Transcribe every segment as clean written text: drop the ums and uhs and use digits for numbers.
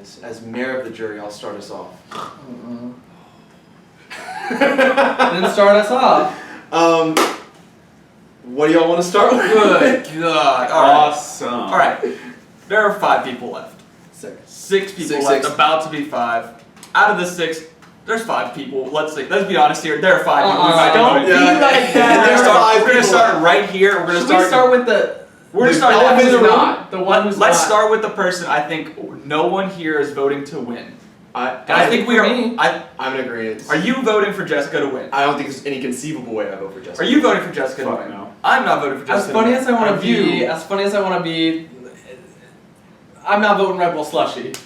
things. As mayor of the jury, I'll start us off. Then start us off. What do y'all want to start with? Good God. Awesome. All right. There are 5 people left. 6 people left. About to be 5. Out of the 6, there's 5 people. Let's be honest here. There are 5 people. Don't be like that. We're gonna start right here. We're gonna start with the. We're gonna start elephant in the room. not. The one who's Let's not. start with the person I think no one here is voting to win. I think we are. I'm in agreement. Are you voting for Jessica to win? I don't think there's any conceivable way I vote for Jessica. Are you voting for Jessica to win? No. I'm not voting for Jessica. As funny as I want to be, I'm not voting Red Bull Slushie.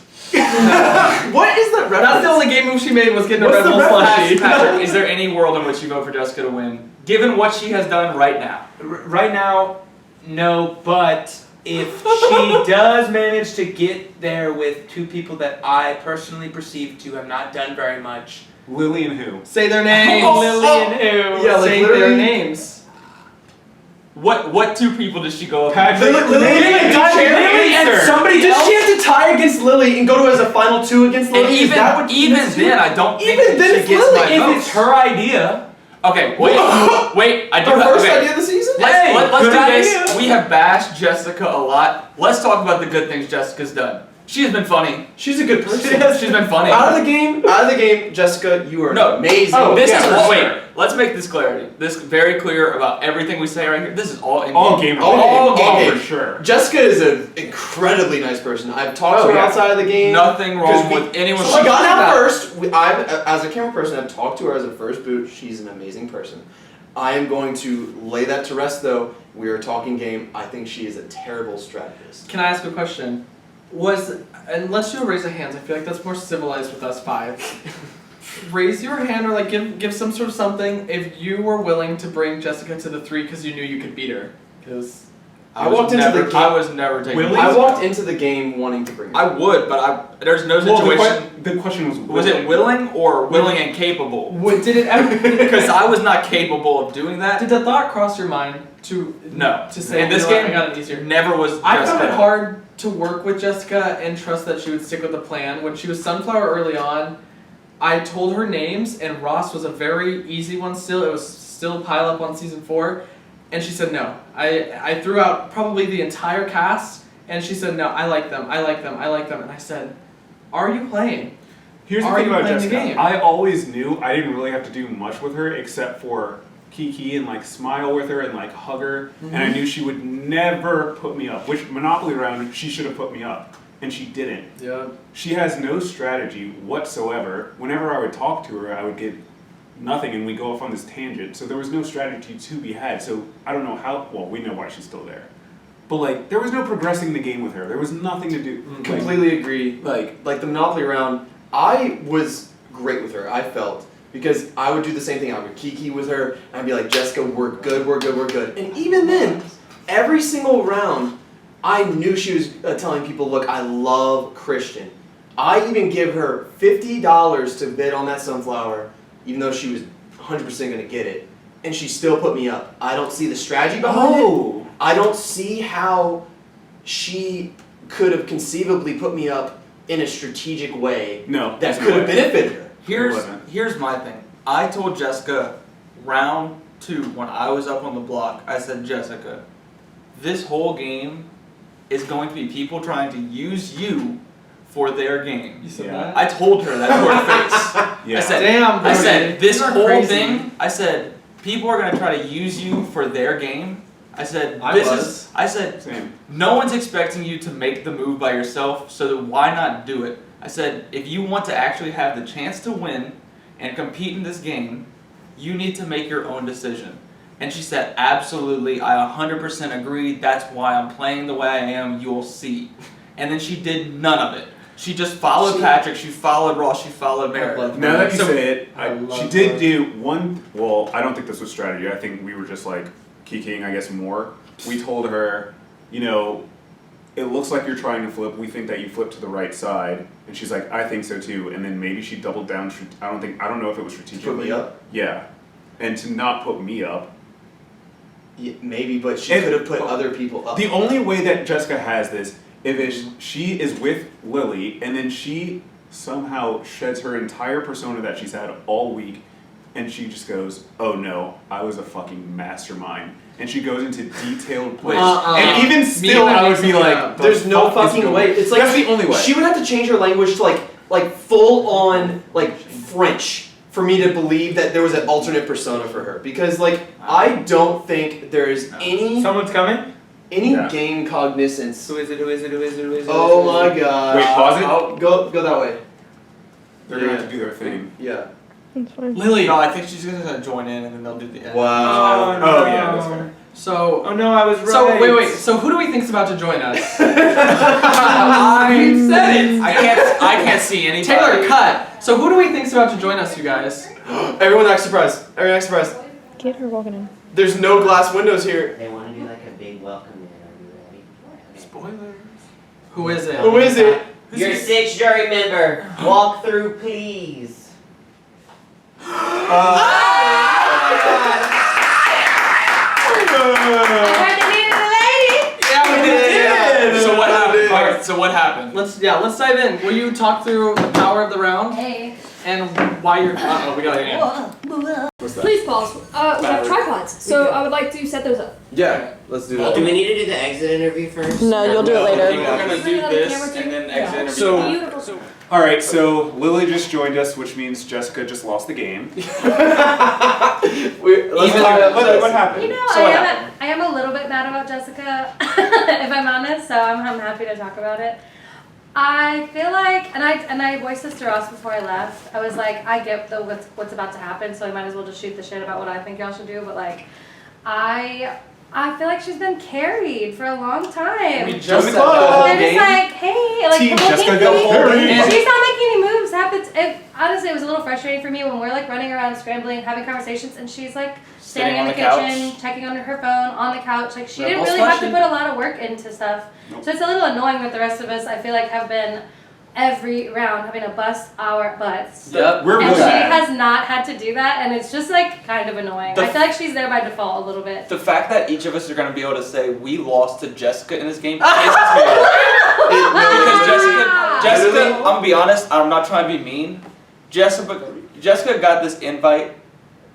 What is that reference? That's the only game move she made was getting What's a Red Bull the Slushie. Patrick, is there any world in which you vote for Jessica to win, given what she has done right now? Right now, no, but if she does manage to get there with 2 people that I personally perceive to have not done very much. Lily and who? Say their names. Lily and who? Yeah, like Say literally- their names. What 2 people does she go up Patrick. against? Lily and and somebody Does else? she have to tie against Lily and go to as a final 2 against Lily? And Is that what even this then, is? I don't think Even then she it's gets Lily. my If vote. it's her idea. Okay, wait. I do Her have first okay. idea of the season? Let's good do this. idea. We have bashed Jessica a lot. Let's talk about the good things Jessica's done. She has been funny. She's a good person. She's been funny. Out of the game, Jessica, you are No. amazing. Oh, This yeah, is for wait. sure. Let's make this clarity. This very clear about everything we say right here. This is all in All game. All game. for sure. Jessica is an incredibly nice person. I've talked to her yeah. outside of the game. Nothing wrong 'Cause with anyone. She got out first. As a camera person, I've talked to her as a first boot. She's an amazing person. I am going to lay that to rest, though. We are talking game. I think she is a terrible strategist. Can I ask a question? And let's do a raise of hands. I feel like that's more civilized with us 5. Raise your hand or like give some sort of something if you were willing to bring Jessica to the 3 because you knew you could beat her. Because I walked into the game. I was never taking. Really? I walked into the game wanting to bring her. I would, but there's no Well, situation. the question was. Was it willing or willing and capable? did it ever? Because I was not capable of doing that. Did the thought cross your mind to No. to say In this you know what, game, I got it easier? Never was. I found Jessica. it hard to work with Jessica and trust that she would stick with the plan. When she was Sunflower early on, I told her names, and Ross was a very easy one still. It was still pile up on season 4, and she said no. I threw out probably the entire cast, and she said no, I like them, and I said, are you playing? Here's the Are thing you about playing the Jessica. game? I always knew I didn't really have to do much with her except for Kiki and like smile with her and like hug her, and I knew she would never put me up. Which Monopoly round she should have put me up, and she didn't. Yeah. She has no strategy whatsoever. Whenever I would talk to her, I would get nothing, and we go off on this tangent. So there was no strategy to be had. So I don't know how. Well, we know why she's still there, but like there was no progressing the game with her. There was nothing to do. Completely agree. Like the Monopoly round, I was great with her. I felt because I would do the same thing. I would kiki with her. And I'd be like, Jessica, we're good. And even then, every single round, I knew she was telling people, look, I love Christian. I even give her $50 to bid on that sunflower, even though she was 100% going to get it. And she still put me up. I don't see the strategy behind it. I don't see how she could have conceivably put me up in a strategic way No, that could have benefited her. Here's my thing. I told Jessica round 2 when I was up on the block, I said, Jessica, this whole game is going to be people trying to use you for their game. You said Yeah. that? I told her that to her face. Yeah. I said, Damn, I said, Brody, this you are whole crazy. thing, I said, people are going to try to use you for their game. I said, I said, Same. no one's expecting you to make the move by yourself, so then why not do it? I said, if you want to actually have the chance to win and compete in this game, you need to make your own decision. And she said, absolutely, I 100% agree, that's why I'm playing the way I am, you'll see. And then she did none of it. She just followed Patrick, she followed Ross, she followed Merritt. Now that you So- say it, I love she did that. do one. Well, I don't think this was strategy. I think we were just like kikiing, I guess, more. We told her, you know, it looks like you're trying to flip. We think that you flipped to the right side, and she's like, I think so too. And then maybe she doubled down. I don't know if it was strategically. Put me up? Yeah, and to not put me up. Yeah, maybe, but she And- could have put other people up. The only way that Jessica has this she is with Lily and then she somehow sheds her entire persona that she's had all week and she just goes, oh no, I was a fucking mastermind. And she goes into detailed plans. And even still, I would be like, there's no fucking way. It's like that's the only way. She would have to change her language to like full on like French for me to believe that there was an alternate persona for her. Because like I don't think there's any Someone's coming? game cognizance. Who is it? Who is it? Who is it? Who is it? Oh my god. Wait, pause it? Oh, go that way. They're gonna have to do their thing. Yeah. That's fine. Lily. No, I think she's gonna join in and then they'll do the end. Wow. Oh yeah, that's fair. So. Oh no, I was right. So wait. So who do we think's about to join us? I said it. I can't see anybody. Taylor, cut. So who do we think's about to join us, you guys? Everyone act surprised. Everyone act surprised. Get her walking in. There's no glass windows here. They want to do like a big welcome in. Are you ready? Spoilers. Who is it? Who is it? Your sixth jury member, walk through, please. I heard they needed a lady. Yeah, we did. So what happened? did. Alright, so what happened? Let's dive in. Will you talk through the power of the round Hey. and why you're? We got it again. What's that? Please pause. We have tripods, so I would like to set those up. Yeah, let's do Do we need to do the exit interview first? No, you'll do it I later. think we're gonna do this and then exit interview. So- Beautiful. All right, so Lily just joined us, which means Jessica just lost the game. Let's What happened? You know, So what I am a little bit mad about Jessica, if I'm honest. So I'm happy to talk about it. I feel like, and I voiced this to Ross before I left. I was like, I get what's about to happen, so I might as well just shoot the shit about what I think y'all should do. But like, I feel like she's been carried for a long time. We just Join the said club. the whole They're just game. like, hey, like, Team come on, Jessica keep got me. carried. She's not making any moves. Honestly, it was a little frustrating for me when we're like running around, scrambling, having conversations, and she's like standing in the kitchen, checking on her phone, on the couch. Like, she Red didn't Bull's really have to flashing. put a lot of work into stuff. Nope. So it's a little annoying that the rest of us, I feel like, have been every round having to bust our butts. Yep. We're And really she bad. has not had to do that, and it's just like kind of annoying. The- I feel like she's there by default a little bit. The fact that each of us are gonna be able to say we lost to Jessica in this game pisses me off. Because Jessica, I'm gonna be honest, I'm not trying to be mean. Jessica got this invite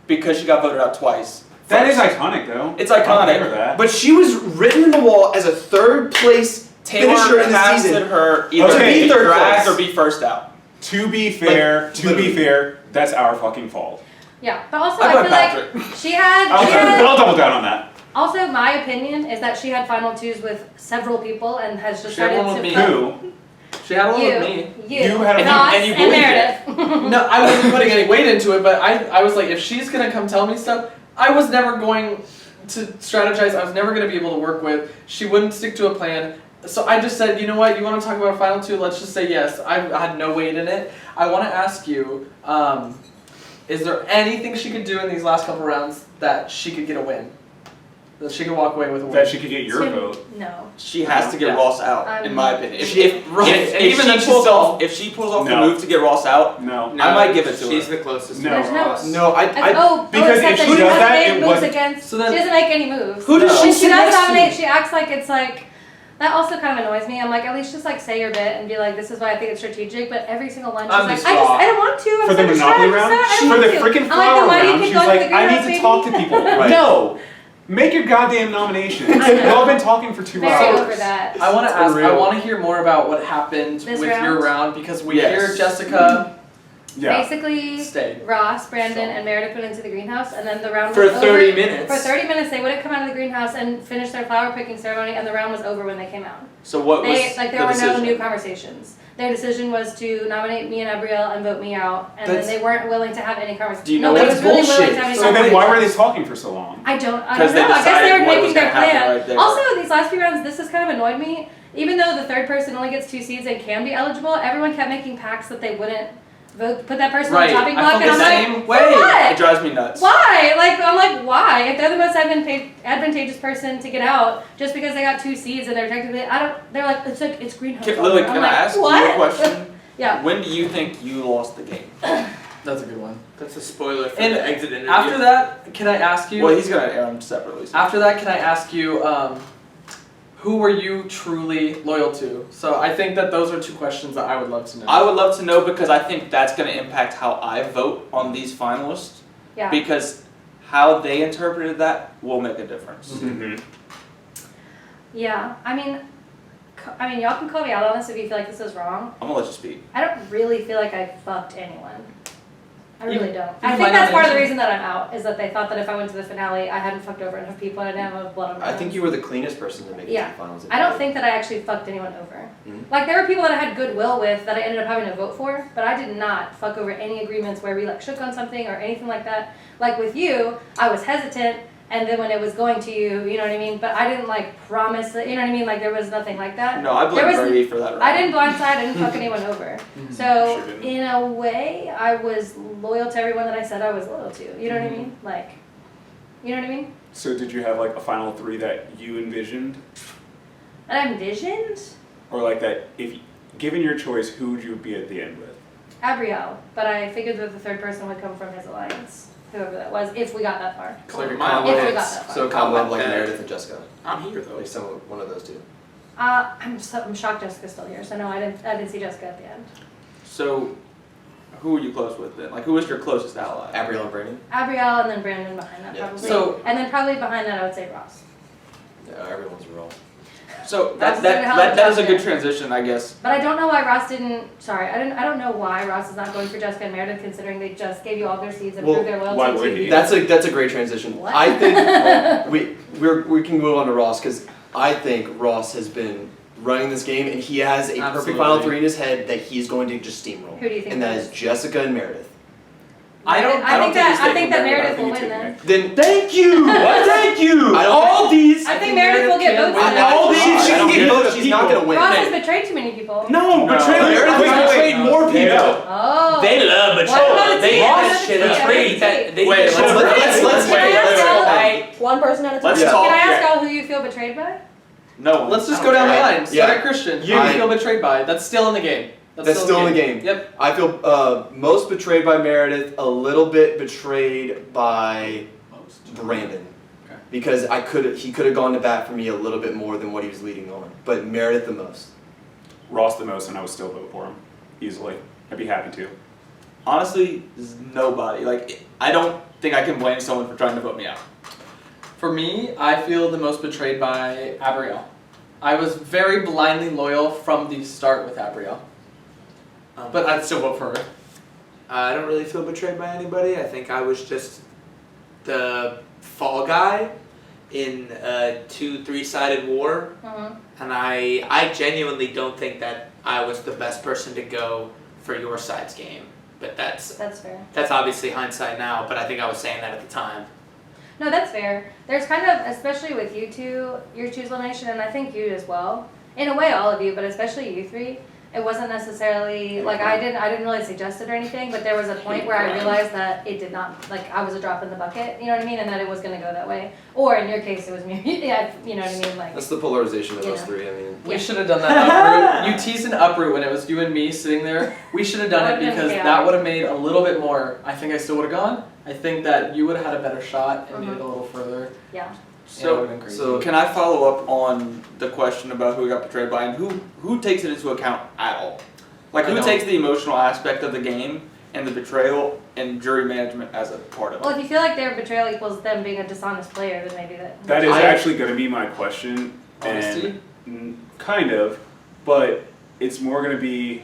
because she got voted out twice. That is iconic, though. It's I'll give her iconic. that. But she was written in the wall as a third place finisher Taylor in the casted season. her either Okay. be Third dragged place. or be first out. To be fair, literally. that's our fucking fault. Yeah, but also I I put feel Patrick. like she had. I'll double down on that. Also, my opinion is that she had final twos with several people and has just She had started one to with me. put Who? She had one you, with me. You had a- Ross, and you and believed Meredith. No, I wasn't putting any weight into it, but I was like, if she's gonna come tell me stuff, I was never going to strategize. I was never gonna be able to work with. She wouldn't stick to a plan. So I just said, you know what? You want to talk about a final two? Let's just say yes. I had no weight in it. I want to ask you, is there anything she could do in these last couple rounds that she could get a win? That she could walk away with a win? That she could get your vote. No. She has to get Yeah. Ross out, in my opinion. If, She- if, right. if, And if even she then pulls she's off, if she pulls off the No. move to get Ross out, No. I might give it to She's her. the closest No. to There's no- Ross. No, because if except she that does has that, made it moves wasn't- against. So then- she doesn't make any moves. Who does she When sit she does next to? dominate, she acts like it's like. That also kind of annoys me. I'm like, at least just like say your bit and be like, this is why I think it's strategic. But every single one, she's I'm like, just I raw. don't want to. I'm For so the Monopoly distracted, round? I don't For want the to. freaking I'm like, flower then why do you round, keep she's going like, to the I need greenhouse, to baby? talk to people. Right. No! Make your goddamn nominations. I know. Y'all been talking for 2 Very hours. over that. I want to It's ask. I unreal. want to hear more about what happened This with your round? round because we Yes. hear Jessica Yeah. Basically, stay. Ross, Brandon, and Meredith went into the greenhouse, and then the round For was 30 over. minutes. For 30 minutes, they wouldn't come out of the greenhouse and finish their flower picking ceremony, and the round was over when they came out. So what was There the were decision? no new conversations. Their decision was to nominate me and Abrielle and vote me out, and That's- then they weren't willing to have any conversations. Do you know Nobody what's was really willing bullshit? to have any So then conversations. why were they talking for so long? I don't know. Because they I guess they decided were what making was their gonna happen plan. right there. Also, these last few rounds, this has kind of annoyed me. Even though the third person only gets 2 seeds and can be eligible, everyone kept making pacts that they wouldn't vote, put that person Right. on the chopping I block, felt and the I'm same like, way. for what? It drives me nuts. Why? Like, I'm like, why? If they're the most advantageous person to get out, just because they got 2 seeds and they're technically, they're like, it's greenhouse. Lily, I'm can like, I ask what? you a question? Yeah. When do you think you lost the game? That's a good one. That's a spoiler for And the exit interview. After that, can I ask you? Well, he's gonna air them separately. So. After that, can I ask you? who were you truly loyal to? So I think that those are two questions that I would love to know. I would love to know because I think that's going to impact how I vote on these finalists. Yeah. Because how they interpreted that will make a difference. Mm-hmm. Yeah. I mean, y'all can call me out on this if you feel like this is wrong. I'm gonna let you speak. I don't really feel like I fucked anyone. I really don't. I you think might that's not part of the mention- reason that I'm out, is that they thought that if I went to the finale, I hadn't fucked over enough people and I didn't have blood on my I think hands. you were the cleanest person to make it Yeah. to the finals. I don't think that I actually fucked anyone over. Mhm. Like, there were people that I had goodwill with that I ended up having to vote for, but I did not fuck over any agreements where we like shook on something or anything like that. Like with you, I was hesitant, and then when it was going to you, you know what I mean? But I didn't like promise that, you know what I mean? Like there was nothing like that. No, I blame There was- Brady for that. I didn't blindside, I didn't fuck anyone over. So Sure didn't. in a way, I was loyal to everyone that I said I was loyal to. You know what I Mm-hmm. mean? Like, you know what I mean? So did you have like a final three that you envisioned, That I envisioned or like that if given your choice, who would you be at the end with? Abrielle, but I figured that the third person would come from his alliance, whoever that was, if we got that far. So like a My combo, If we got that far. so a combo of like Yeah. Meredith and Jessica. I'm here though. Like one of those two. I'm shocked Jessica's still here. So no, I didn't see Jessica at the end. So, who were you close with then? Like, who was your closest ally? Abrielle and Brandon. Abrielle and then Brandon behind that Yeah. probably. So- and then probably behind that I would say Ross. Yeah, everyone's a roll. So That's that how it is a got good there. transition, I guess. But I don't know why Ross didn't. Sorry, I don't know why Ross is not going for Jessica and Meredith, considering they just gave you all their seeds and Well, proved their loyalty why to would you. he? That's a great transition. What? I think we can move on to Ross because I think Ross has been running this game and he has a perfect Absolutely. final three in his head that he's going to just steamroll. Who do you think And that that is is? Jessica and Meredith. I don't think think he's that taking Meredith I will think win you then. take Then Thank you! Thank you! I don't All these. I think Meredith will get can't votes. win then. all these- I don't she give can a get she's not gonna win. Ross has betrayed too many people. No, betrayal. Meredith Wait, has betrayed more people. Oh. They love What betrayal. about They the Ross tea? What about the betrayed tea? that. They Wait, should've- let's Can I ask y'all- Like, One person at a time. Let's Yeah. talk. Can I ask Yeah. y'all who you feel betrayed by? No one. Let's just I go don't down the care. line. Start Yeah. at Christian. Who do I- you feel betrayed by? That's still in the game. That's still in the game. Yep. I feel most betrayed by Meredith, a little bit betrayed by Brandon. Okay. Because he could have gone to bat for me a little bit more than what he was leading on. But Meredith the most. Ross the most, and I would still vote for him easily. I'd be happy to. Honestly, there's nobody. Like, I don't think I can blame someone for trying to vote me out. For me, I feel the most betrayed by Abrielle. I was very blindly loyal from the start with Abrielle. But I'd still vote for her. I don't really feel betrayed by anybody. I think I was just the fall guy in a 2-3-sided war, and I genuinely don't think that I was the best person to go for your side's game. But That's fair. that's obviously hindsight now. But I think I was saying that at the time. No, that's fair. There's kind of, especially with you two, your Choose Little Nation, and I think you as well. In a way, all of you, but especially you three. It wasn't necessarily like I didn't really suggest it or anything, but there was a point where I realized that it did not, like I was a drop in the bucket, you know what I mean, and that it was gonna go that way. Or in your case, it was me. Yeah, you know what I mean, like. That's the polarization of us Yeah. three. I mean, We should have done that uproot. You teased an uproot when it was you and me sitting there. We should have done That it would've been because chaotic. that would have made a little bit more. I think I still would have gone. I think that you would have had a better shot and made it a little further. Yeah. So, it would have been crazy. so- Can I follow up on the question about who got betrayed by and who takes it into account at all? Like, I who don't. takes the emotional aspect of the game and the betrayal and jury management as a part of Well, it? if you feel like their betrayal equals them being a dishonest player, then maybe that. That is I- actually going to be my question, Honesty? and kind of, but it's more going to be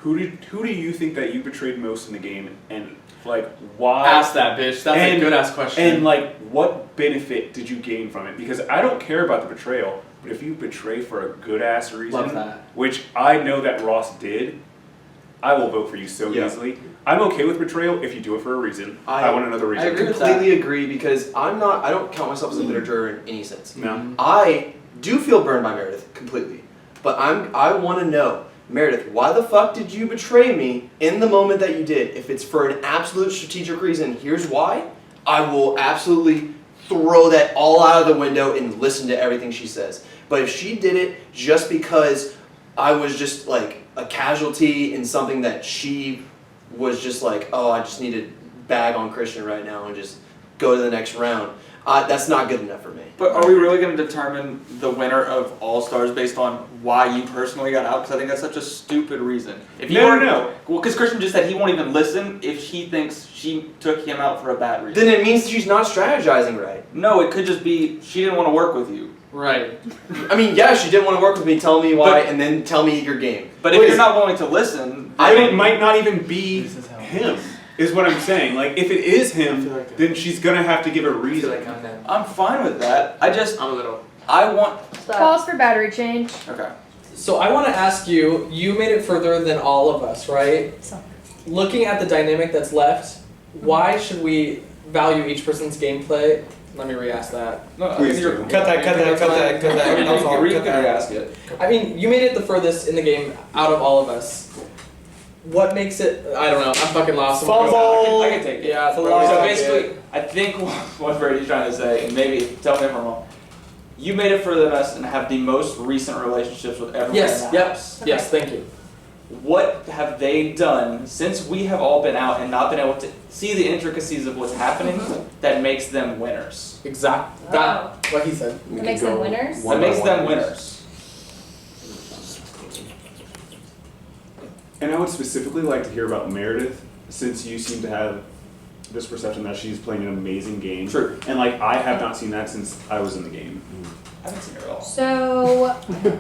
who do you think that you betrayed most in the game, and like why? Ask that bitch. That's a And- good ass question. And like, what benefit did you gain from it? Because I don't care about the betrayal, but if you betray for a good ass reason, Love that. which I know that Ross did, I will vote for you so Yeah. easily. I'm okay with betrayal if you do it for a reason. I- I want another reason. I agree with completely agree because I don't count myself as a bitter juror in any sense. No. I do feel burned by Meredith completely, but I want to know, Meredith, why the fuck did you betray me in the moment that you did? If it's for an absolute strategic reason, here's why. I will absolutely throw that all out of the window and listen to everything she says. But if she did it just because I was just like a casualty in something that she was just like, oh, I just need to bag on Christian right now and just go to the next round, That's not good enough for me. But are we really going to determine the winner of All Stars based on why you personally got out? Because I think that's such a stupid reason. If you No. Well, because Christian just said he won't even listen if she thinks she took him out for a bad reason. Then it means she's not strategizing right. No, it could just be she didn't want to work with you. Right. I mean, yeah, she didn't want to work with me. Tell me why, and then tell me your game. But if you're not willing to listen, It might not even be him. Is what I'm saying. Like, if it is him, then she's gonna have to give a I feel reason. like I'm done. I'm fine with that. I'm a little. I want. Pause for battery change. Okay. So I want to ask you. You made it further than all of us, right? So- Looking at the dynamic that's left, why should we value each person's gameplay? Let me re-ask that. No, Please you're- do. Cut that. You can re-ask it. I mean, you made it the furthest in the game out of all of us. What makes it? I don't know. I'm fucking lost. I can take it. Yeah. So basically, I think what Brady's trying to say, and maybe tell me if I'm wrong. You made it further than us and have the most recent relationships with everyone Yes. in the Yep. house. Yes. Thank you. What have they done since we have all been out and not been able to see the intricacies of what's happening that makes them winners? Exactly. Oh. That. What he said. That makes them winners? That makes them winners. And I would specifically like to hear about Meredith, since you seem to have this perception that she's playing an amazing game. True. And like, I have not seen that since I was in the game. I haven't seen her at all. So,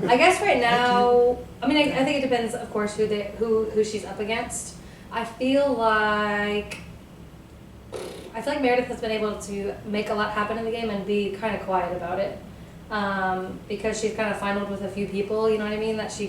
I guess right now, I mean, I think it depends, of course, who she's up against. I feel like Meredith has been able to make a lot happen in the game and be kind of quiet about it, because she's kind of finaled with a few people. You know what I mean? That she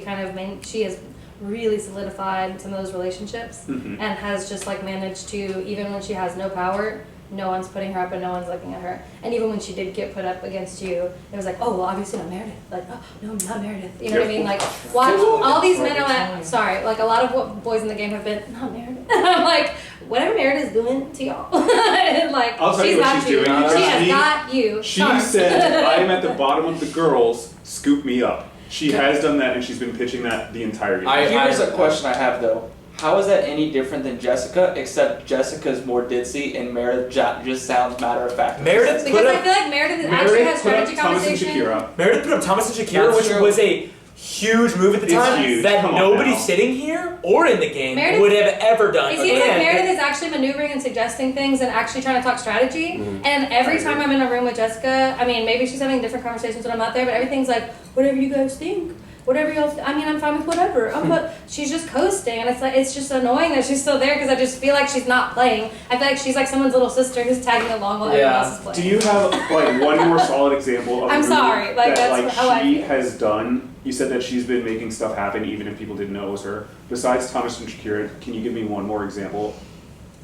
she has really solidified some of those relationships, Mhm. and has just like managed to, even when she has no power, no one's putting her up and no one's looking at her. And even when she did get put up against you, it was like, oh, well, obviously not Meredith. Like, oh, no, not Meredith. You know what I mean? Like, watch, all these men are like, sorry, like a lot of what boys in the game have been, not Meredith. I'm like, whatever Meredith's doing to y'all, like, I'll tell you she's what got she's you. doing. She has She- got you. She Charmed. said, I am at the bottom of the girls, scoop me up. She has done that and she's been pitching that the entire game. Here's a question I have though. How is that any different than Jessica, except Jessica's more ditzy and Meredith just sounds matter of fact? Meredith Because put I up, feel like Meredith actually has put up strategy Thomas and conversation. Shakira. Meredith put up Thomas and Shakira, That's which true. was a huge move at the It's time huge. that Come on nobody now. sitting here or in the game Meredith- would have ever done. It seems like And- Meredith is actually maneuvering and suggesting things and actually trying to talk strategy. And every time I'm in a room with Jessica, I mean, maybe she's having different conversations when I'm not there, but everything's like, whatever you guys think. Whatever y'all, I mean, I'm fine with whatever. But she's just coasting, and it's like it's just annoying that she's still there because I just feel like she's not playing. I feel like she's like someone's little sister who's tagging along while everyone Yeah. else is playing. Do you have like one more solid example of a I'm move sorry, like, that that's like how I she feel. has done? You said that she's been making stuff happen even if people didn't know it was her. Besides Thomas and Shakira, can you give me one more example?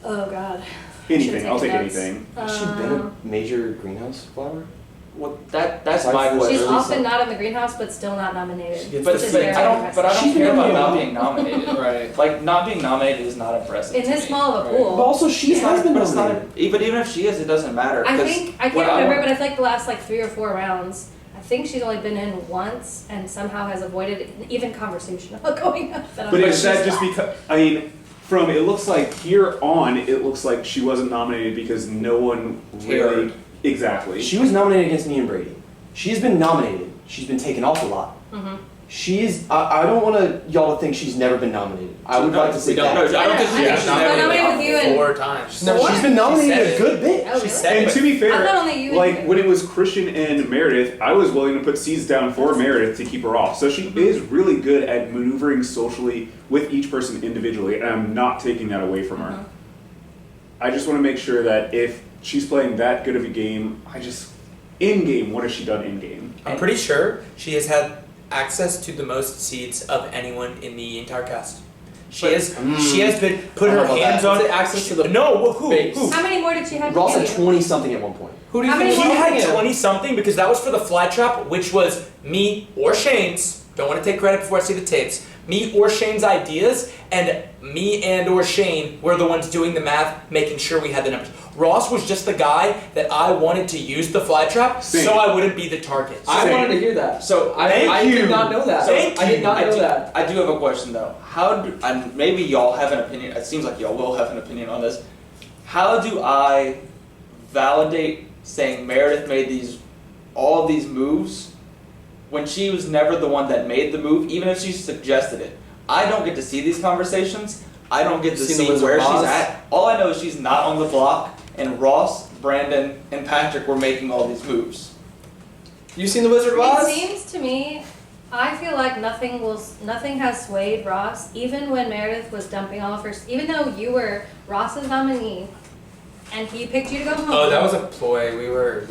Oh God. Anything. I'll take taken notes. anything. Has she been a major greenhouse flower? Well, that's Aside my from question. She's Really often so- not in the greenhouse, but still not nominated. But, which is but very I don't. impressive. But I don't She's been care about nominated. not being nominated. Right. Like not being nominated is not impressive. In to this me. small of a Right. pool. But also, she It's has not, been but it's not. nominated. But even if she is, it doesn't matter. I 'cause think I can't what remember, want- but I feel like the last like 3 or 4 rounds, I think she's only been in once and somehow has avoided even conversation about going up. But is that just because? I mean, from it looks like here on, it looks like she wasn't nominated because no one really Cared. exactly. She was nominated against me and Brady. She's been nominated. She's been taken off a lot. Mhm. She is. I don't want y'all to think she's never been nominated. I would No, like to say we don't. that. No, I don't think I she's think she's been nominated with you and 4 times. No, She's been nominated said a it. good bit. Oh, really? She said And to be I thought fair, only you and like you. when it was Christian and Meredith, I was willing to put seeds down for Meredith to keep her off. So she is really good at maneuvering socially with each person individually, and I'm not taking that away from her. I just want to make sure that if she's playing that good of a game, in game, what has she done in game? I'm pretty sure she has had access to the most seats of anyone in the entire cast. She has been put I her don't know about hands that. on Is it access to the no who base? who How many more did she have? Ross to had give 20 something at one point. Who do you How think? many he more? had 20 something because that was for the fly trap, which was me or Shane's. Don't want to take credit before I see the tapes. Me or Shane's ideas, and me and or Shane were the ones doing the math, making sure we had the numbers. Ross was just the guy that I wanted to use the fly trap, Same. so I wouldn't be the target. I Same. wanted to hear that. So Thank I you. did not know that. Thank I did you. not know do, that. I do have a question though. How do and maybe y'all have an opinion? It seems like y'all will have an opinion on this. How do I validate saying Meredith made all of these moves when she was never the one that made the move, even if she suggested it. I don't get to see these conversations. I don't get to Seen see the Wizard where of she's Oz? at. All I know is she's not on the block, and Ross, Brandon, and Patrick were making all these moves. You seen the Wizard of Oz? It seems to me, I feel like nothing has swayed Ross, even when Meredith was dumping all of her, even though you were Ross's nominee, and he picked you to go home. Oh, that was a ploy. We were.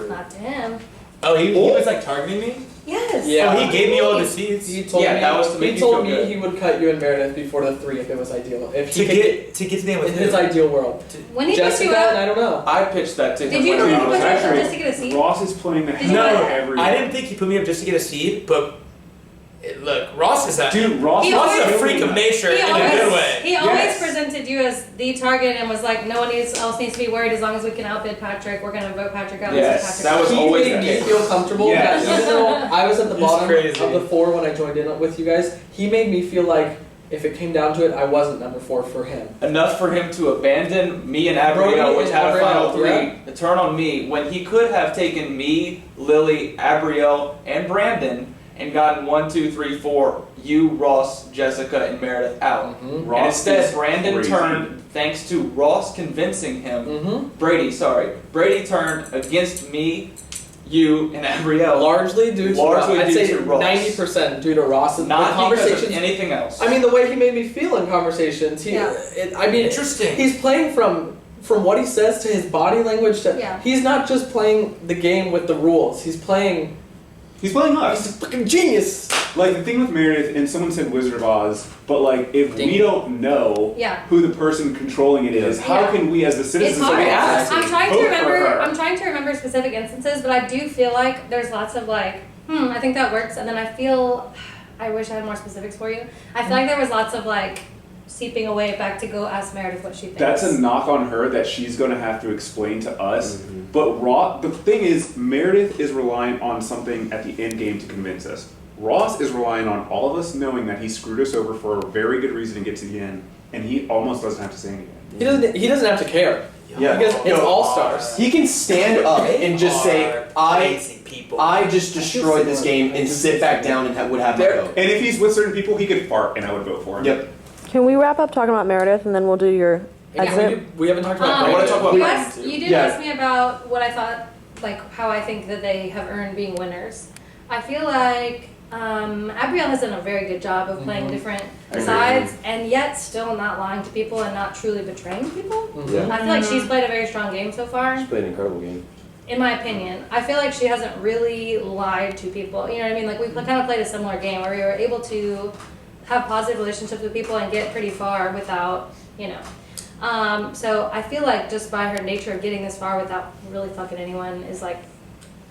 Not to him. Oh, he was like targeting me. Yes. Yeah. Oh, he gave me all the seats. He told Yeah, me, that was to make he you told feel me good. he would cut you and Meredith before the 3 if it was ideal. If To he could get to the end with in his him. ideal world. When he Jessica, put you and up, I don't know. I pitched that to him. did you when know I he was put you actually- up just to get a seat? Ross is playing the Did hell you out know of that? every. I didn't think he put me up just to get a seat, but look, Ross is a Dude, Ross He is Ross is a always- freak of nature He in a always, good way. he always Yes. presented you as the target and was like, no one else needs to be worried as long as we can outbid Patrick. We're gonna vote Patrick out. Yes, Patrick that out. was He always made the me case. feel comfortable Yes. that even though I was at the He's bottom crazy. of the 4 when I joined in with you guys, he made me feel like if it came down to it, I wasn't number 4 for him. Enough for him to abandon me and Brody Abrielle, and which had a final Abrielle, 3, yeah. to turn on me, when he could have taken me, Lily, Abrielle, and Brandon and gotten 1, 2, 3, 4, you, Ross, Jessica, and Meredith out. Mm-hmm. And Ross instead, is Brandon crazy. turned, thanks to Ross convincing him, Mm-hmm. Brady turned against me, you, and Abrielle. Largely due to Largely Ross. I'd due say to Ross. 90% due to Ross. The Not because conversations. of anything else. I mean, the way he made me feel in conversations. Yeah. Interesting. He's playing from what he says to his body language. To, Yeah. He's not just playing the game with the rules. He's playing. He's playing He's us. a fucking genius. Like the thing with Meredith, and someone said Wizard of Oz, but like if Ding. we don't know Yeah. who the person controlling it is, how Yeah. can we as the It's citizens hard. of Oz I'm trying vote to for remember. her? I'm trying to remember specific instances, but I do feel like there's lots of like, I think that works, and then I feel, I wish I had more specifics for you. I feel like there was lots of like seeping away back to go ask Meredith what she thinks. That's a knock on her that she's going to have to explain to us. But the thing is, Meredith is relying on something at the end game to convince us. Ross is relying on all of us knowing that he screwed us over for a very good reason to get to the end, and he almost doesn't have to say anything. He doesn't have to care. Yeah. Because it's No, all stars. He can stand up and just say, people. I just destroyed this game and sit back down and would have my vote. And if he's with certain people, he could fart, and I would vote for him. Yep. Can we wrap up talking about Meredith and then we'll do your Yeah, exit? we haven't talked about. I wanna talk about you Brandon, asked, too. you did Yeah. ask me about what I thought, like how I think that they have earned being winners. I feel like Abrielle has done a very good job of playing different I agree. sides and yet still not lying to people and not truly betraying people. Yeah. I feel like she's played a very strong game so far. She's played an incredible game. In my opinion, I feel like she hasn't really lied to people. You know what I mean? Like we kind of played a similar game where we were able to have positive relationships with people and get pretty far without, so I feel like just by her nature of getting this far without really fucking anyone is like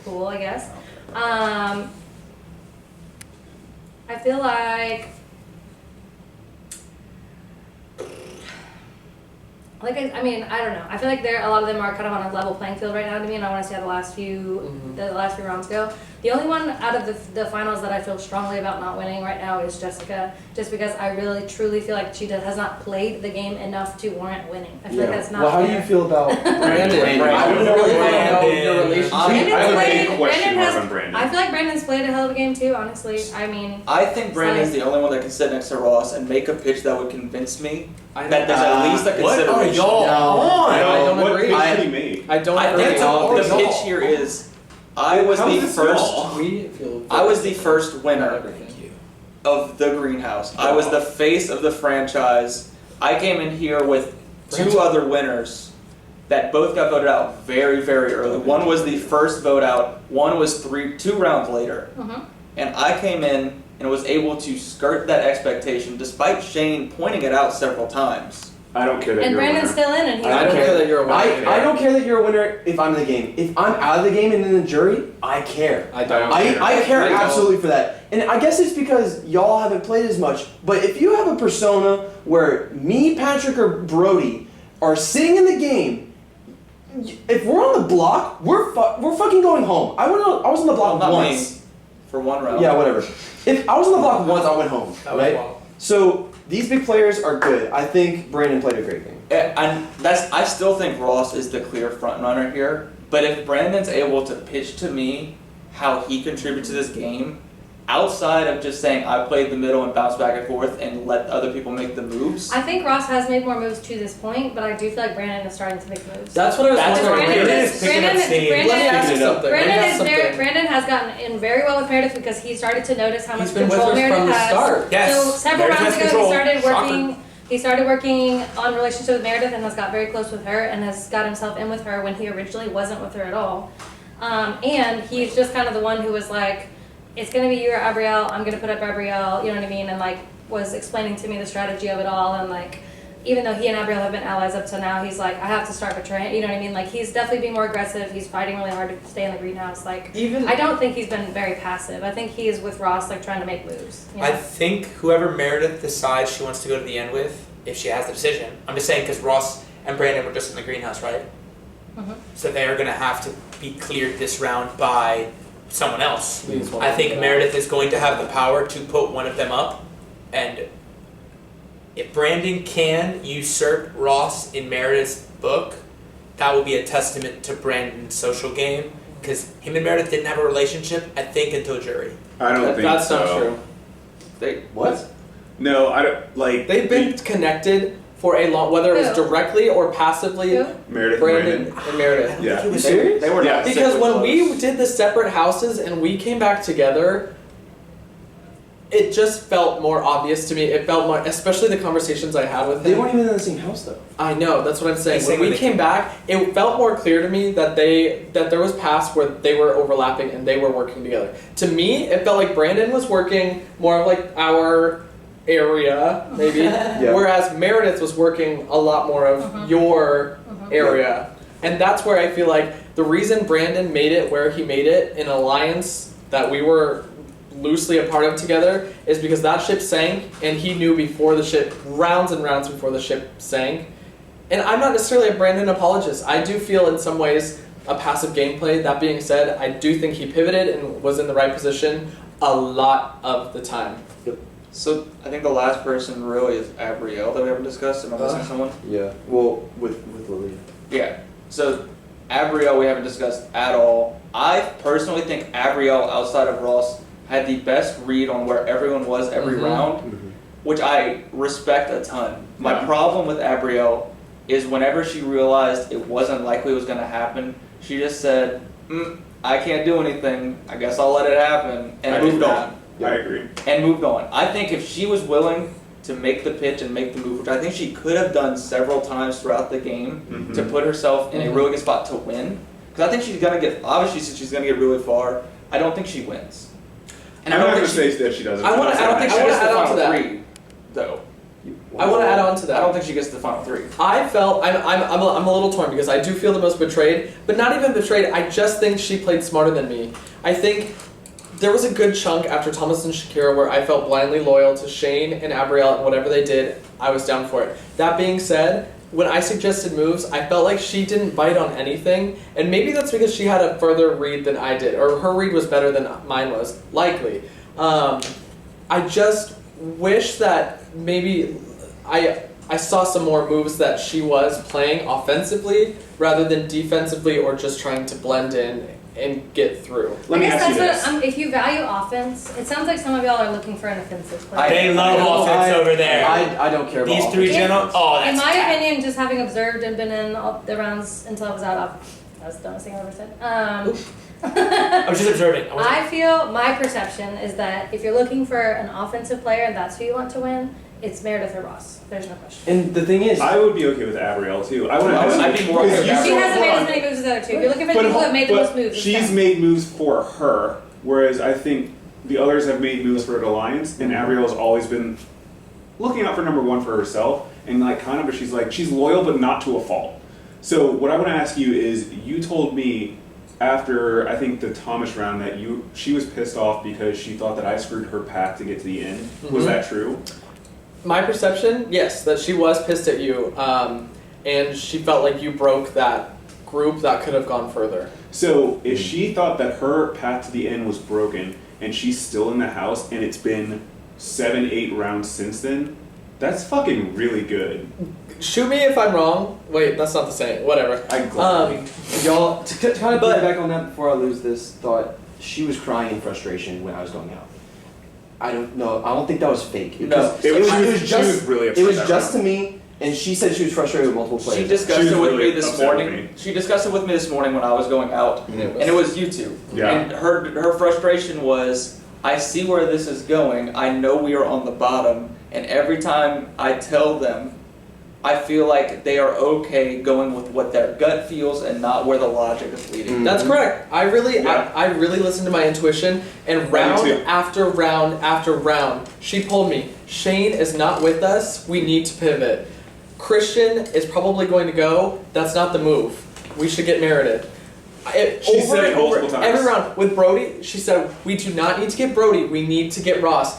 cool, I guess. I feel like I mean, I don't know. I feel like a lot of them are kind of on a level playing field right now to me, and I want to see how the last few rounds go. The only one out of the finals that I feel strongly about not winning right now is Jessica, just because I really truly feel like she has not played the game enough to warrant winning. I feel like that's not Well, how do fair. you feel about Brandon. I would really want to know your relationship. I have a big Brandon question mark has- on Brandon. I feel like Brandon's played a hell of a game too, honestly. I mean, I think Brandon's the only one that can sit next to Ross and make a pitch that would convince me I that there's at least a What are consideration. y'all on? I don't what agree. pitch did he make? I don't I agree. think the pitch here is, I was How the is this first. y'all? We feel. I was the first winner Everything. of the greenhouse. I was the face of the franchise. I came in here with two other winners that both got voted out very, very early. One was the first vote out. One was 2 rounds later. And I came in and was able to skirt that expectation despite Shane pointing it out several times. I don't care that and you're a Brandon's winner. still in, and he's I don't care that you're a winner. I don't care that you're a winner if I'm in the game. If I'm out of the game and in the jury, I care. I don't. I care absolutely for that. And I guess it's because y'all haven't played as much. But if you have a persona where me, Patrick, or Brody are sitting in the game, if we're on the block, we're fucking going home. I was on the block Not me. once. For 1 round. Yeah, whatever. If I was on the block once, I went home. That was Right? wild. So these big players are good. I think Brandon played a great game. And I still think Ross is the clear front runner here, But if Brandon's able to pitch to me how he contributes to this game, outside of just saying I played the middle and bounced back and forth and let other people make the moves. I think Ross has made more moves to this point, but I do feel like Brandon is starting to make moves. That's what I was That's wondering. what Brandon is picking up steam. Let me ask you Picking it up. something. Let me ask something. Brandon has gotten in very well with Meredith because he started to notice how much He's been with control her Meredith from the has. start. Yes. So several Meredith rounds has ago, control. he started working on relationship with Meredith and has got very close with her and has got himself in with her when he originally wasn't with her at all. And he's just kind of the one who was like, it's gonna be you or Abrielle, I'm gonna put up Abrielle, you know what I mean? And like was explaining to me the strategy of it all, and like even though he and Abrielle have been allies up to now, he's like, I have to start betraying, you know what I mean? Like he's definitely being more aggressive, he's fighting really hard to stay in the greenhouse. Like I don't think he's been very passive. I think he is with Ross like trying to make moves. You know? I think whoever Meredith decides she wants to go to the end with, if she has the decision, I'm just saying because Ross and Brandon were just in the greenhouse, right? Mhm. So they're gonna have to be cleared this round by someone else. Please, one I of think them. Meredith is going to have the power to put one of them up, and if Brandon can usurp Ross in Meredith's book, that will be a testament to Brandon's social game, because him and Meredith didn't have a relationship, I think, until jury. I don't think That's so. not true. They what? No, I don't like. They've been connected for a long, whether it was Who? directly or passively. Who? Meredith Brandon and and Meredith. Yeah. He was They were Yeah. not Because super when we close. did the separate houses and we came back together, it just felt more obvious to me. It felt more, especially the conversations I had with They him. weren't even in the same house though. I know, that's what I'm saying. He's When saying we when they came back, it felt more clear to me that there was past where they were overlapping and they were working together. To me, it felt like Brandon was working more of like our area, maybe, whereas Meredith was working a lot more of your area. And that's where I feel like the reason Brandon made it where he made it in an alliance that we were loosely a part of together is because that ship sank and he knew before the ship, rounds and rounds before the ship sank. And I'm not necessarily a Brandon apologist. I do feel in some ways a passive gameplay. That being said, I do think he pivoted and was in the right position a lot of the time. So I think the last person really is Abrielle that we haven't discussed. Am I missing someone? Yeah. Well, with Lily. Yeah. So Abrielle we haven't discussed at all. I personally think Abrielle outside of Ross had the best read on where everyone was every round, which I respect a ton. My problem with Abrielle is whenever she realized it wasn't likely it was going to happen, she just said, I can't do anything, I guess I'll let it happen, and moved on. I agree. And moved on. I think if she was willing to make the pitch and make the move, which I think she could have done several times throughout the game to put herself in a really good spot to win, because I think she's going to get, obviously she's going to get really far, I don't think she wins. And I'm I not don't going to think say that she doesn't. I don't think she she gets gets the the final final three, three, though. I want to add on to that. I don't think she gets the final three. I felt I'm a little torn because I do feel the most betrayed, but not even betrayed. I just think she played smarter than me. I think there was a good chunk after Thomas and Shakira where I felt blindly loyal to Shane and Abrielle, and whatever they did, I was down for it. That being said, when I suggested moves, I felt like she didn't bite on anything, and maybe that's because she had a further read than I did, or her read was better than mine was, likely. I just wish that maybe I saw some more moves that she was playing offensively rather than defensively or just trying to blend in and get through. Let me I guess ask you that's this. what if you value offense, it sounds like some of y'all are looking for an offensive player. They love offense over there. I don't care about These three offense. gentlemen. Oh, that's In my cat. opinion, just having observed and been in all the rounds until I was out of, that was the dumbest thing I've ever said. I was just observing. I feel my perception is that if you're looking for an offensive player and that's who you want to win, it's Meredith or Ross. There's no question. And the thing is, I would be okay with Abrielle too. I want to ask you. I'd be more okay with She Abrielle. hasn't made as many moves as the other two. If you're looking for the people that made the most moves, it's she's them. made moves for her, whereas I think the others have made moves for an alliance, and Abrielle's always been looking out for number one for herself, and like kind of, but she's loyal, but not to a fault. So what I want to ask you is, you told me after I think the Thomas round that she was pissed off because she thought that I screwed her path to get to the end. Was that true? My perception, yes, that she was pissed at you, and she felt like you broke that group that could have gone further. So if she thought that her path to the end was broken and she's still in the house and it's been 7-8 rounds since then, That's fucking really good. Shoot me if I'm wrong. Wait, that's not the same. Whatever. Y'all, to kind of piggyback on that before I lose this thought, she was crying in frustration when I was going out. I don't know. I don't think that was fake. No. She was just really upset. it was that just round. to me, and she said she was frustrated with multiple players. She discussed She was it with really me this upset with morning. me. She discussed it with me this morning when I was going out, and it was you two. Yeah. And her frustration was, I see where this is going. I know we are on the bottom, and every time I tell them, I feel like they are okay going with what their gut feels and not where the logic is leading. That's correct. I really listened to my intuition, and round too. after round after round, she told me, Shane is not with us, we need to pivot. Christian is probably going to go, that's not the move. We should get Meredith. She said it multiple times. Every round. With Brody, she said, we do not need to get Brody, we need to get Ross.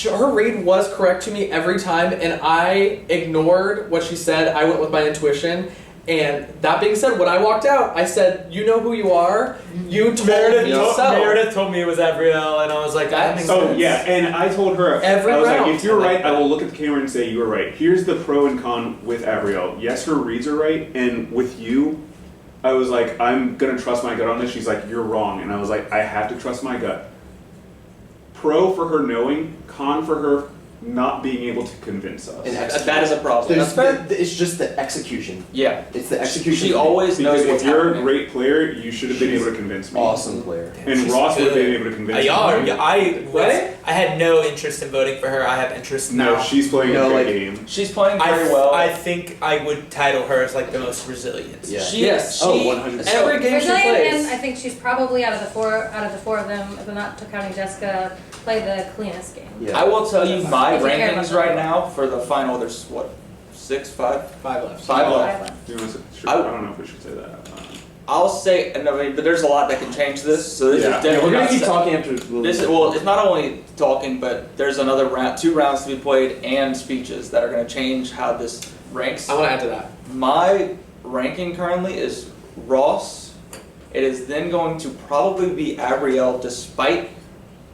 Her read was correct to me every time, and I ignored what she said. I went with my intuition. And that being said, when I walked out, I said, you know who you are. You told me so. Meredith told me it was Abrielle, and I was like, that makes sense. Yeah, and I told her, Every I was round. like, if you're right, I will look at the camera and say you were right. Here's the pro and con with Abrielle. Yes, her reads are right, and with you, I was like, I'm gonna trust my gut on this. She's like, you're wrong, and I was like, I have to trust my gut. Pro for her knowing, con for her not being able to convince us. And That is a problem. It's just the execution. Yeah. It's the execution. She always knows Because what's if you're happening. a great player, you should have been able to convince me. Awesome player. And Ross would have been able to convince me. I had no interest in voting for her. I have interest now. No, she's playing a good game. She's playing very well. I think I would title her as like the most resilient. Yeah. She, 100%. Every game she Resilient, plays. and I think she's probably out of the four of them, if I'm not counting Jessica, played the cleanest game. Yeah. I will tell you my If you care rankings about right that. now for the final. There's what, 5 left. 5 left. I don't know if we should say that. I'll say, and I mean, but there's a lot that can change this. So this Yeah. is definitely We're gonna not keep set. talking after. This is well. It's not only talking, but there's another round, 2 rounds to be played, and speeches that are going to change how this ranks. I want to add to that. My ranking currently is Ross. It is then going to probably be Abrielle, despite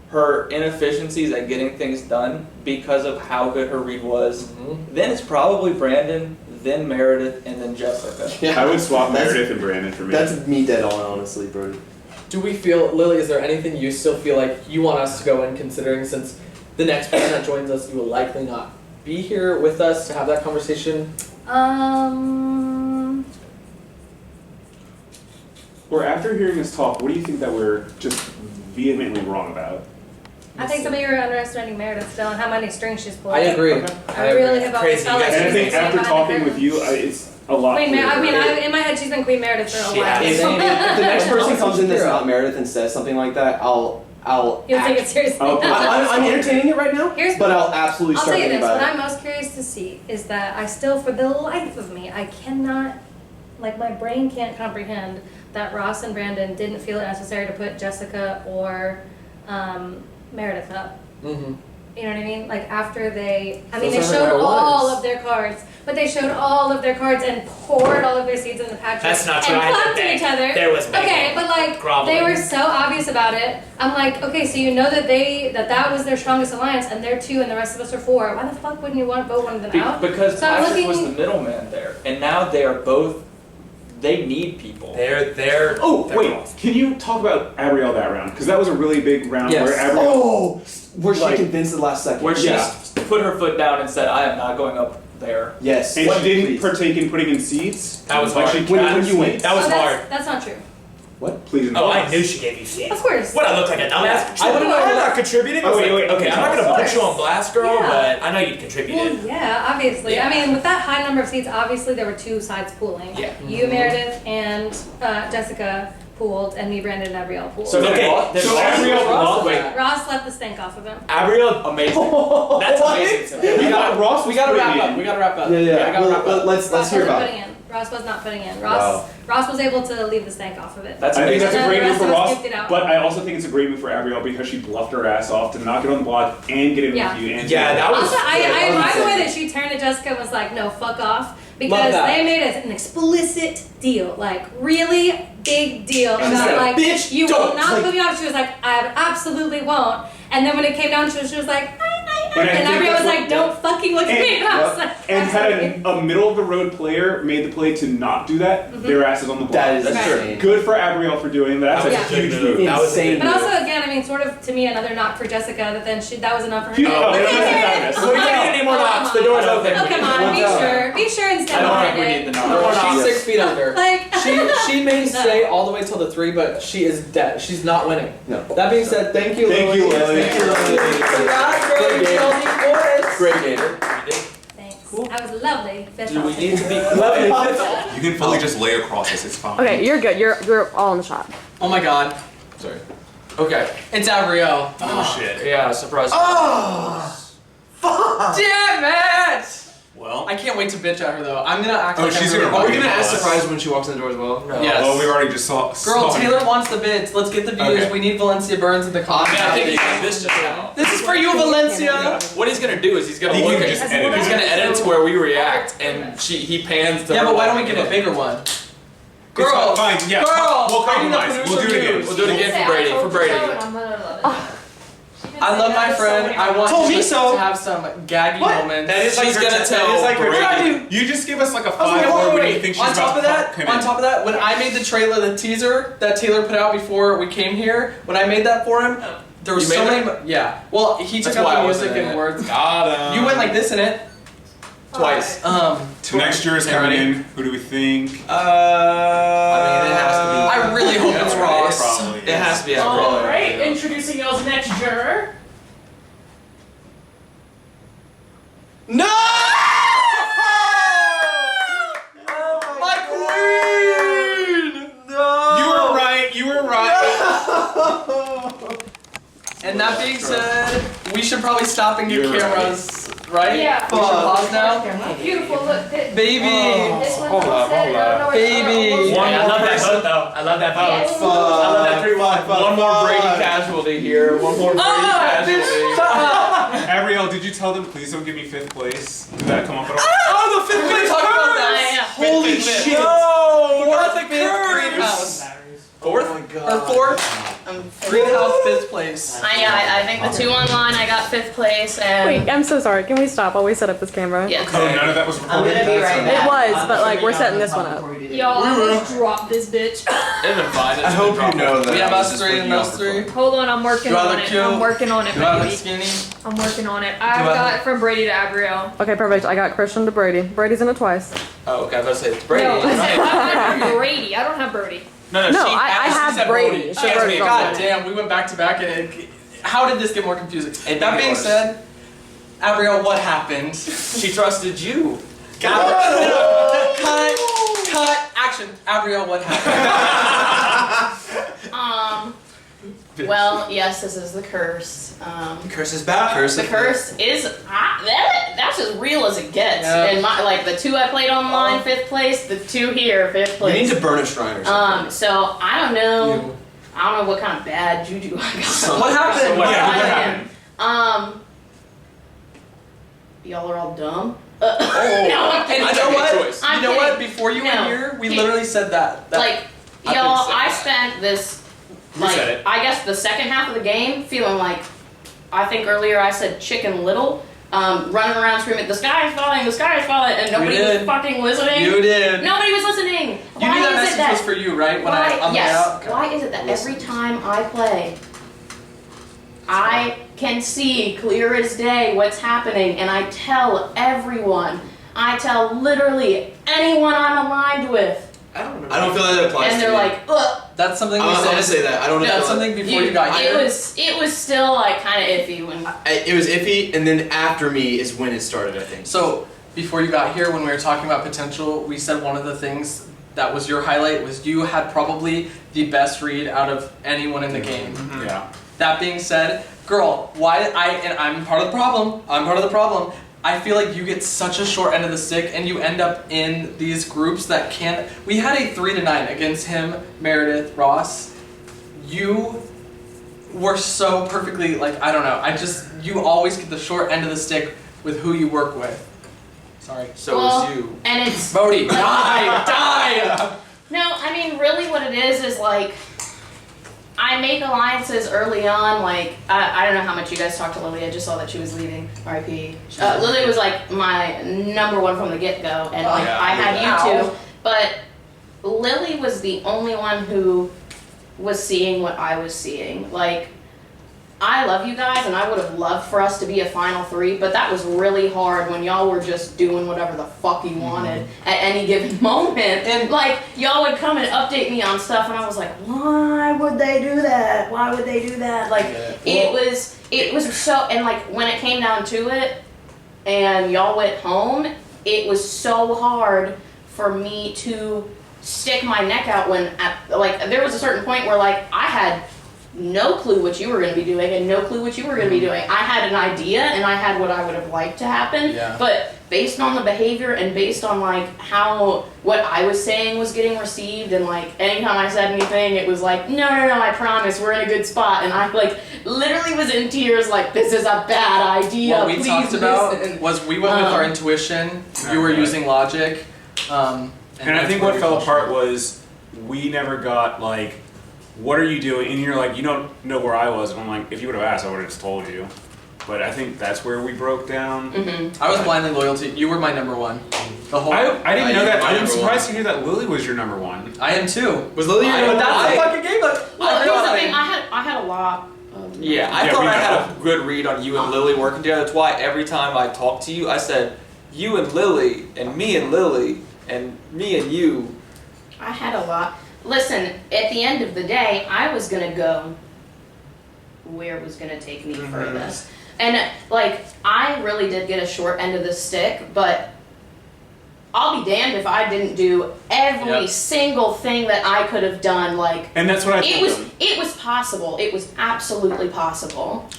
her inefficiencies at getting things done because of how good her read was. Mm-hmm. Then it's probably Brandon, then Meredith, and then Jessica. Yeah. I would swap That's- Meredith and Brandon for me. That's me dead on, honestly, bro. Do we feel, Lily, is there anything you still feel like you want us to go in, considering since the next person that joins us, you will likely not be here with us to have that conversation? Or after hearing this talk, what do you think that we're just vehemently wrong about? I think some of you are underestimating Meredith still and how many strings she's pulling. I agree. Okay. I really have always Crazy. felt like And And I she's think been after behind talking her. with you, it's a lot Queen Meredith. clearer. In my head, she's been Queen Meredith for a She while. has. If the next person Awesome comes in that's hero. not Meredith and says something like that, I'll You'll take it seriously. I'm entertaining it right now, Here's- but I'll absolutely I'll start tell you thinking this, what about I'm most curious to see is that I still, for the life of me, I cannot, like my brain can't comprehend that Ross and Brandon didn't feel it necessary to put Jessica or Meredith up. Mm-hmm. You know what I mean? Like after they Those showed are their all words. of their cards, but they showed all of their cards and poured all of their seeds in the patch. That's not true. And I clapped think at each other. there was Okay, but like groveling. they were so obvious about it. I'm like, okay, so you know that that was their strongest alliance, and they're 2, and the rest of us are 4. Why the fuck wouldn't you want to vote one of them out? Because So I'm Patrick was the looking- middleman there, and now they are both. They need people. They're Oh, they're wait, awesome. can you talk about Abrielle that round? Because that was a really big round Yes. where it. Abrielle... Oh, where she Like- convinced the last second. Where she Yeah. put her foot down and said, "I am not going up there." Yes. And she didn't Please. partake in putting in seats. That was like hard. She When you win. That was Oh, hard. That's not true. Please. Oh, I knew she gave you seats. Of course. What, I look like a dumbass? I wouldn't know I'm that- not contributing. Oh, wait, Okay, I'm not of gonna put course. you on blast, girl, Yeah. but I know you Well, contributed. yeah, obviously. Yeah. I mean, with that high number of seats, obviously there were 2 sides pooling. Yeah. You, Meredith, and Jessica pooled, and me, Brandon, and Abrielle pooled. So Okay, then so Ross- Abrielle Ross lost- was wait. that. Ross left the stank off of him. Abrielle, Amazing. that's What? amazing to me. We gotta Ross was we gotta putting wrap in. up. We gotta wrap up. Yeah, yeah. I gotta wrap Well, up. let's Ross hear wasn't about it. putting in. Ross was not putting in. Wow. Ross was able to leave the stank off of it. That's I think amazing. that's a great The move for rest of us Ross, duked it out. but I also think it's a great move for Abrielle because she bluffed her ass off to knock it on the block and get in Yeah. with you. And Yeah, that was Also, I good. admire the way that she turned to Jessica and was like, no, fuck off. Because that. they made an explicit deal. Like, really big deal And about, said, like, "Bitch, you will don't." not Like- put me off. She was like, I absolutely won't. And then when it came down to it, she was like, And I And think everyone was that's like, what- don't fucking look at me. And I was like, And had "Sorry." a middle of the road player made the play to not do that, their ass is on the block. That is Right. insane. Good for Abrielle for doing that. That's That a was huge a move. That was Insane. But also, again, I mean, sort of to me, another knock for Jessica. That then that was enough for her. Huge- oh, Okay, that's here it not is. this. We don't need any more knocks. The door's open. Oh, come on, be sure. Be sure and stand I don't behind think we it. need the No more knowledge. She's knocks. 6 feet under. Like, She may No. stay all the way till the 3, but she is dead. She's not winning. No. That being said, thank you, Thank Lily. you, Lily. Thank you, Lily. Congrats, girl. Great You game. killed these boys. Great game. thanks. That was lovely. Fist Do we bump. need to be You can fully just lay across us, it's fine. Okay, you're good. You're all in the shot. Oh my god. Sorry. Okay. It's Abrielle. Oh shit. Yeah, surprise. Damn it! Well, I can't wait to bitch at her though. I'm gonna act Oh, like she's I'm really gonna- Are we gonna Yes. ask surprise when she walks in the door as well? No. Yes. well, we already just saw. Girl, saw Taylor wants the bids. Let's get the views. Okay. We need Valencia Burns in the comments. I think he did this just now. This is for you, Valencia. What he's gonna do is he's gonna He look can at just edit it. he's gonna edit to where we react, and he pans to Yeah, her but why don't we walking get a up. bigger one? It's Girl, fine. Yeah. girl, We'll Brady the compromise. We'll do it producer again. views. We'll do it again for Brady. For Brady. I love my friend. I want Told me you so. to have some gaggy moments. That is like She's her gonna test. tell That is like her Brady. test. You just give us like a I was like, 5 wait, when wait, you think she's on about top of to that, come on in. top of that, when I made the trailer, the teaser that Taylor put out before we came here, when I made that for him, there was You so made many. Yeah. Well, he took That's why out I the wasn't music in and it. words. Got him. You went like this in it. Twice. Next year is Okay, coming ready? in. Who do we think? I mean, it has to be. I really hope it's Ross. Probably. It has to be. All Abrielle. right, introducing y'all's next juror. No! My queen! No! You were right. You were right. And that being said, we should probably stop and get You're right. cameras, right? Yeah. We should pause now. Beautiful. Look, Baby! this one Hold up, said, hold I don't know where it's Baby. from. One I more love that person. vote though. I love that vote. Yes. I love that 3-1. One more Brady casualty here. One more Brady casualty. Ariel, did you tell them please don't give me 5th place? Did that come up at all? Oh, the 5th place! Talk about that! Holy Fifth. shit! No! Fourth, Not the fifth, curse. greenhouse. Fourth? Oh my god. Or fourth? Greenhouse, 5th place. I think the 2 online, I got 5th place, and Wait, I'm so sorry. Can we stop while we set up this camera? yes. Oh, none of that was I'm recorded. gonna be right back. It was, I'm but, like, sure we're y'all setting can this one talk up. before we do Y'all that. almost dropped this bitch. It'd been fine. I hope you know that. We have I was us just three looking and out us for three. fun. Hold on, I'm working Do I on look it. cute? I'm working on it, Do I look baby. skinny? I'm working on it. I've Do I- got from Brady to Abrielle. Okay, perfect. I got Christian to Brady. Brady's in it twice. Oh, okay. I was about to say it's Brady. No, I said Right. I have Brady. I don't have Brody. No, No, she I asked- have she said Brady. She She asked wrote me it a on God God damn, we went back to back and how did this get more confusing? It That made it being worse. said, Abrielle, what happened? She trusted you. Cut, action. Abrielle, what happened? Well, yes, this is the curse. Curse is back. The curse is that's as real as it gets. Yeah. And my like the 2 I played online, 5th place. The 2 here, 5th We place. need to burn a shrine or something. So I don't know. You. I don't know what kind of bad juju I got. What happened? What Yeah, what happened? happened? Y'all are all dumb. Oh, No, I'm And kidding. you I know took a what? choice. I'm You know what? kidding. Before you were No. here, we He- literally said that. Like, I y'all, think so. I spent this, We said like, it. I guess the second half of the game feeling like, I think earlier I said Chicken Little, running around screaming, the sky is falling, and nobody was did. fucking listening. You did. Nobody was listening. You Why knew that is message it that? was for you, right? When I Why? on the way Yes. out. Okay. Why is it that every time I play, I can see clear as day what's happening, and I tell everyone. I tell literally anyone I'm aligned with, I don't feel like that applies and to they're me. like, ugh. That's something we I'm gonna said. say that. I don't know. That's something before you got It here. was still like kind of iffy when. It was iffy, and then after me is when it started, I think. So before you got here, when we were talking about potential, we said one of the things that was your highlight was you had probably the best read out of anyone in the game. Yeah. That being said, girl, I'm part of the problem. I feel like you get such a short end of the stick and you end up in these groups that can't. We had a 3-9 against him, Meredith, Ross. You were so perfectly, like, I don't know. You always get the short end of the stick with who you work with. Sorry. So Well, was you. And it's Bodie, die! no. I mean, really, what it is like I make alliances early on. Like I don't know how much you guys talked to Lily. I just saw that she was leaving. R.I.P. Lily was like my number one from the get go, and like I had you too. But Lily was the only one who was seeing what I was seeing. Like, I love you guys, and I would have loved for us to be a final three, but that was really hard when y'all were just doing whatever the fuck you wanted at any given moment. And like, y'all would come and update me on stuff, and I was like, why would they do that? Why would they do that? Like, it was so, and like, when it came down to it, and y'all went home, it was so hard for me to stick my neck out when, like, there was a certain point where like, I had no clue what you were going to be doing and no clue what you were going to be doing. I had an idea and I had what I would have liked to happen, but based on the behavior and based on like how what I was saying was getting received, and like anytime I said anything it was like, no, I promise we're in a good spot, and I like literally was in tears like, this is a bad idea. What we please talked about listen. was we went with our intuition, you were using logic. And I think what fell apart was we never got like, what are you doing? And you're like, you don't know where I was. And I'm like, if you would have asked, I would have just told you. But I think that's where we broke down. I was blindly loyal to you. You were my number one. The whole. I didn't know that. I'm surprised to hear that Lily was your number one. I am too. Was Lily your number one? That's the fucking game. Well, here's the thing. I had a lot. Yeah, I thought I had a good read on you and Lily working together. That's why every time I talked to you, I said, you and Lily, and me and Lily, and me and you. I had a lot. Listen, at the end of the day, I was gonna go where it was gonna take me furthest. And like, I really did get a short end of the stick, but I'll be damned if I didn't do every single thing that I could have done. Like, and that's what I it was. It was possible. It was absolutely possible,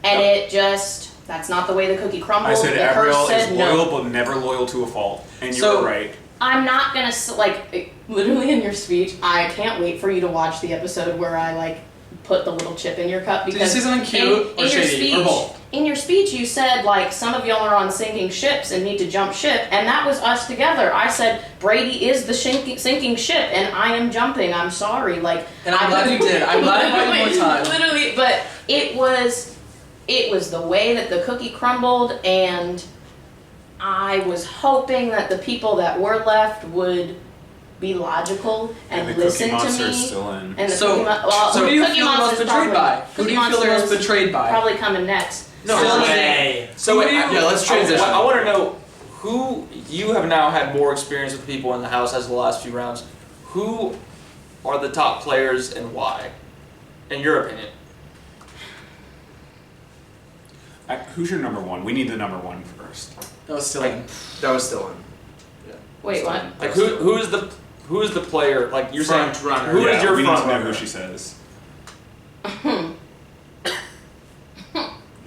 and it just. That's not the way the cookie crumbled. I said Abriel is loyal, no. but never loyal to a fault, and you So- were right. I'm not gonna like literally in your speech. I can't wait for you to watch the episode where I like put the little chip in your cup, because Did you say something cute or shady or both? In your speech, you said like some of y'all are on sinking ships and need to jump ship, and that was us together. I said Brady is the sinking ship, and I am jumping. I'm sorry, like. And I'm glad you did. I'm glad I brought you more time. Literally, but it was the way that the cookie crumbled, and I was hoping that the people that were left would be logical and the listen Cookie to Monster's me. still in. And the So Cookie who do you Cookie feel the most Monster's betrayed by? Who do Cookie you feel the most Monster's betrayed by? Probably coming next. No, Still way. So wait, let's transition. I want to know who you have now had more experience with people in the house as the last few rounds. Who are the top players and why, in your opinion? Who's your number one? We need the number one first. That was still in. That was still in. Wait, what? Like who is the player? Like you're Front saying, runner. who is your we front need to know runner? who she says. You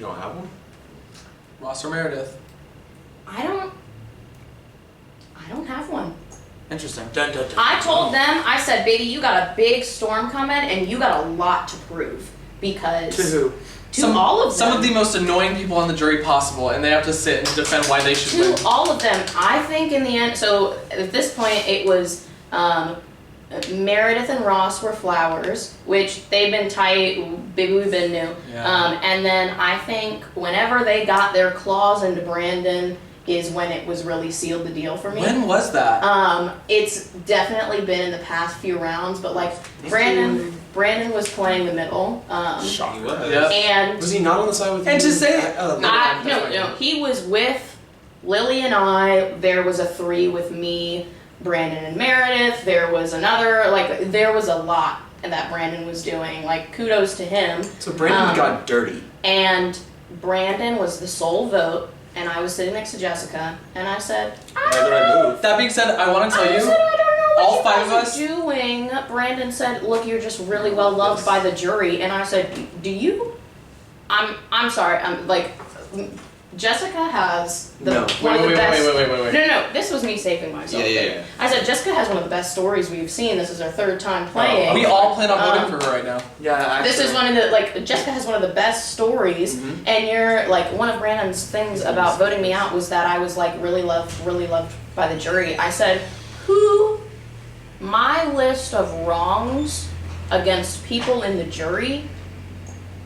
don't have one? Ross or Meredith? I don't have one. Interesting. Dun, dun, dun. I told them, I said, baby, you got a big storm coming and you got a lot to prove, because To who? to all of them. Some of the most annoying people on the jury possible, and they have to sit and defend why they should win. To all of them, I think in the end, so at this point it was Meredith and Ross were flowers, which they've been tight, baby we've been new. Yeah. And then I think whenever they got their claws into Brandon is when it was really sealed the deal for me. When was that? It's definitely been in the past few rounds, but like Brandon was playing the middle. Shocker. Yep. And Was he not on the side with you? And to say- no, he was with Lily and I. There was a 3 with me, Brandon and Meredith. There was another, like, there was a lot that Brandon was doing. Like, kudos to him. So Brandon got dirty. And Brandon was the sole vote, and I was sitting next to Jessica, and I said, That being said, I want to tell I you, said, I don't know what all you 5 guys of are us. doing. Brandon said, look, you're just really well loved by the jury. And I said, do you? I'm sorry, I'm like, Jessica has the one of the best. Wait. No, this was me saving myself. Yeah. I said, Jessica has one of the best stories we've seen. This is her 3rd time playing. We all plan on voting for her right now. Yeah, actually. This is one of the, like, Jessica has one of the best stories, and you're, like, one of Brandon's things about voting me out was that I was, like, really loved by the jury. I said, my list of wrongs against people in the jury.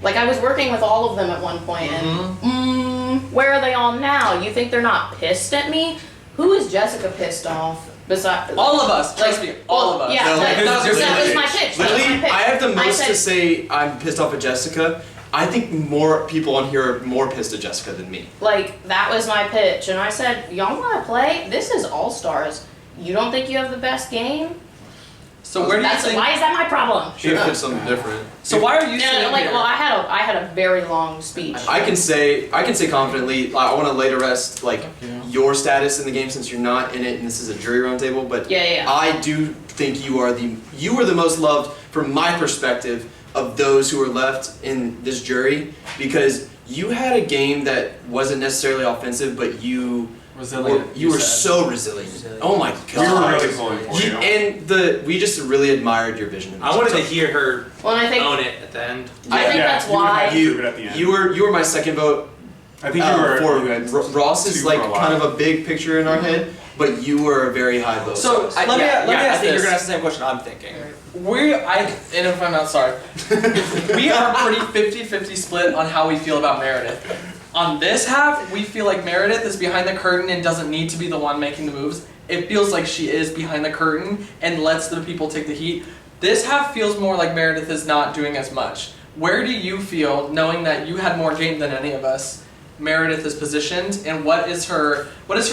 Like, I was working with all of them at one point, and where are they all now? You think they're not pissed at me? Who is Jessica pissed off? Besides all of us, trust me, all of us. Yeah, No, that was my pitch. That was Literally, my pitch. I have the most said- to say I'm pissed off at Jessica. I think more people on here are more pissed at Jessica than me. Like, that was my pitch, and I said, y'all want to play? This is All-Stars. You don't think you have the best game? So where do you think? Why is that my problem? Should have picked something different. So why are you Yeah, sitting like, here? well, I had a very long speech. I can say confidently. I want to lay to rest your status in the game since you're not in it, and this is a jury roundtable. But Yeah. I do think you are the most loved from my perspective of those who are left in this jury, because you had a game that wasn't necessarily offensive, but you were so resilient. Oh my god. We were really pulling for you. And we just really admired your vision. I wanted to hear her Well, and I think own it at the end. I think that's why you were my second vote. I think you were. For you had Ross is two like for a while. kind of a big picture in our head, but you were a very high vote. So let me I ask think this. you're gonna ask the same question I'm thinking. And if I'm not sorry, we are pretty 50-50 split on how we feel about Meredith. On this half, we feel like Meredith is behind the curtain and doesn't need to be the one making the moves. It feels like she is behind the curtain and lets the people take the heat. This half feels more like Meredith is not doing as much. Where do you feel, knowing that you had more game than any of us, Meredith is positioned, and what is her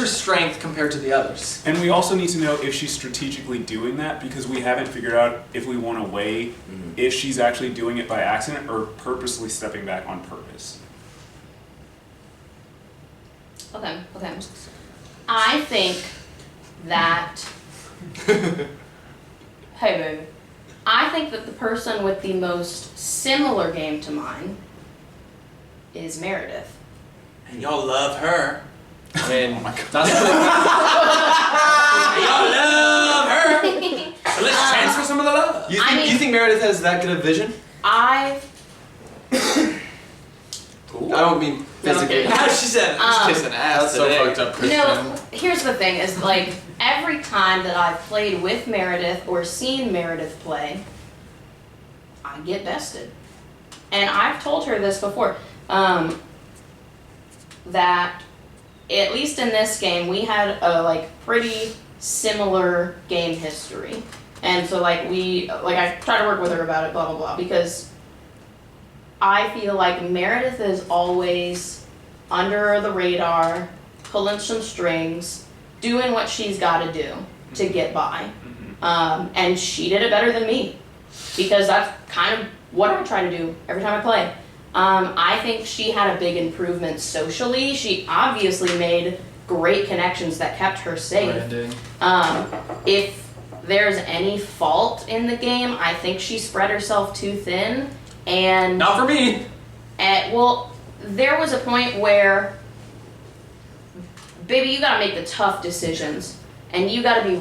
strength compared to the others? And we also need to know if she's strategically doing that, because we haven't figured out if we want to weigh if she's actually doing it by accident or purposely stepping back on purpose. Okay. I think that hey baby. I think that the person with the most similar game to mine is Meredith. And y'all love her. I mean, Y'all love her. So let's transfer some of the love. You think Meredith has that good of vision? I I don't mean physically. She said, I'm just kissing ass That's so today. fucked up, Christian. No, here's the thing, is like, every time that I've played with Meredith or seen Meredith play, I get bested. And I've told her this before, that at least in this game, we had a pretty similar game history. And so I try to work with her about it, blah, blah, blah, because I feel like Meredith is always under the radar, pulling some strings, doing what she's got to do to get by. And she did it better than me, because that's kind of what I try to do every time I play. I think she had a big improvement socially. She obviously made great connections that kept her safe. If there's any fault in the game, I think she spread herself too thin. And not for me. Well, there was a point where, baby, you gotta make the tough decisions, and you gotta be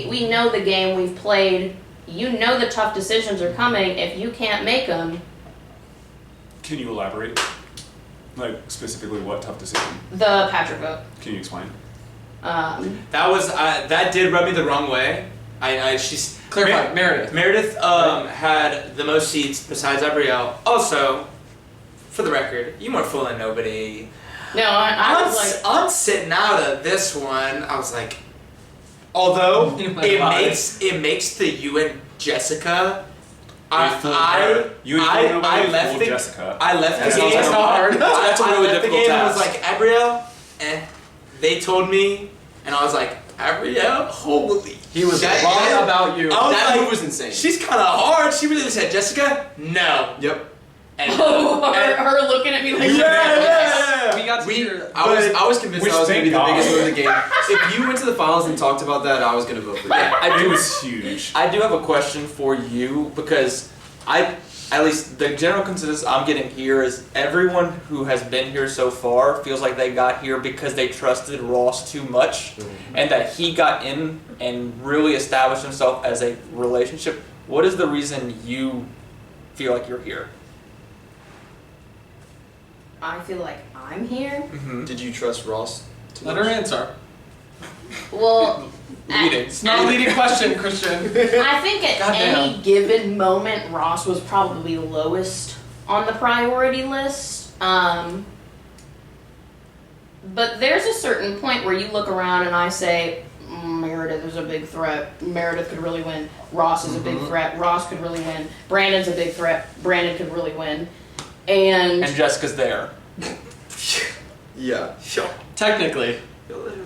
we know the game, we've played. You know the tough decisions are coming. If you can't make them, Can you elaborate? Like, specifically what tough decision? the Patrick vote. Can you explain? That did rub me the wrong way. She's Clarify, Meredith. Meredith had the most seats besides Abrielle. Also, for the record, you weren't fooling nobody. No, I was like, I'm sitting out of this one. I was like, although it makes the you and Jessica. I left the Jessica. I left the That game. sounds hard. That's a really I left the difficult game and I was task. like, Abrielle, they told me, and I was like, Abrielle, holy. He was wrong about you. That move was insane. She's kind of hard. She really said, Jessica, no. Yep. And, her looking at me like, yeah. We got to hear. I was convinced that was going to be the thank biggest God. move of the game. If you went to the finals and talked about that, I was going to vote for you. It was huge. I do have a question for you, because at least the general consensus I'm getting here is everyone who has been here so far feels like they got here because they trusted Ross too much, and that he got in and really established himself as a relationship. What is the reason you feel like you're here? I feel like I'm here. Did you trust Ross too Let much? her answer. Well, It's not a leading question, Christian. I think at Goddamn. any given moment, Ross was probably lowest on the priority list. But there's a certain point where you look around and I say, Meredith is a big threat. Meredith could really win. Ross is a big threat. Ross could really win. Brandon's a big threat. Brandon could really win. And Jessica's there. Yeah. Technically.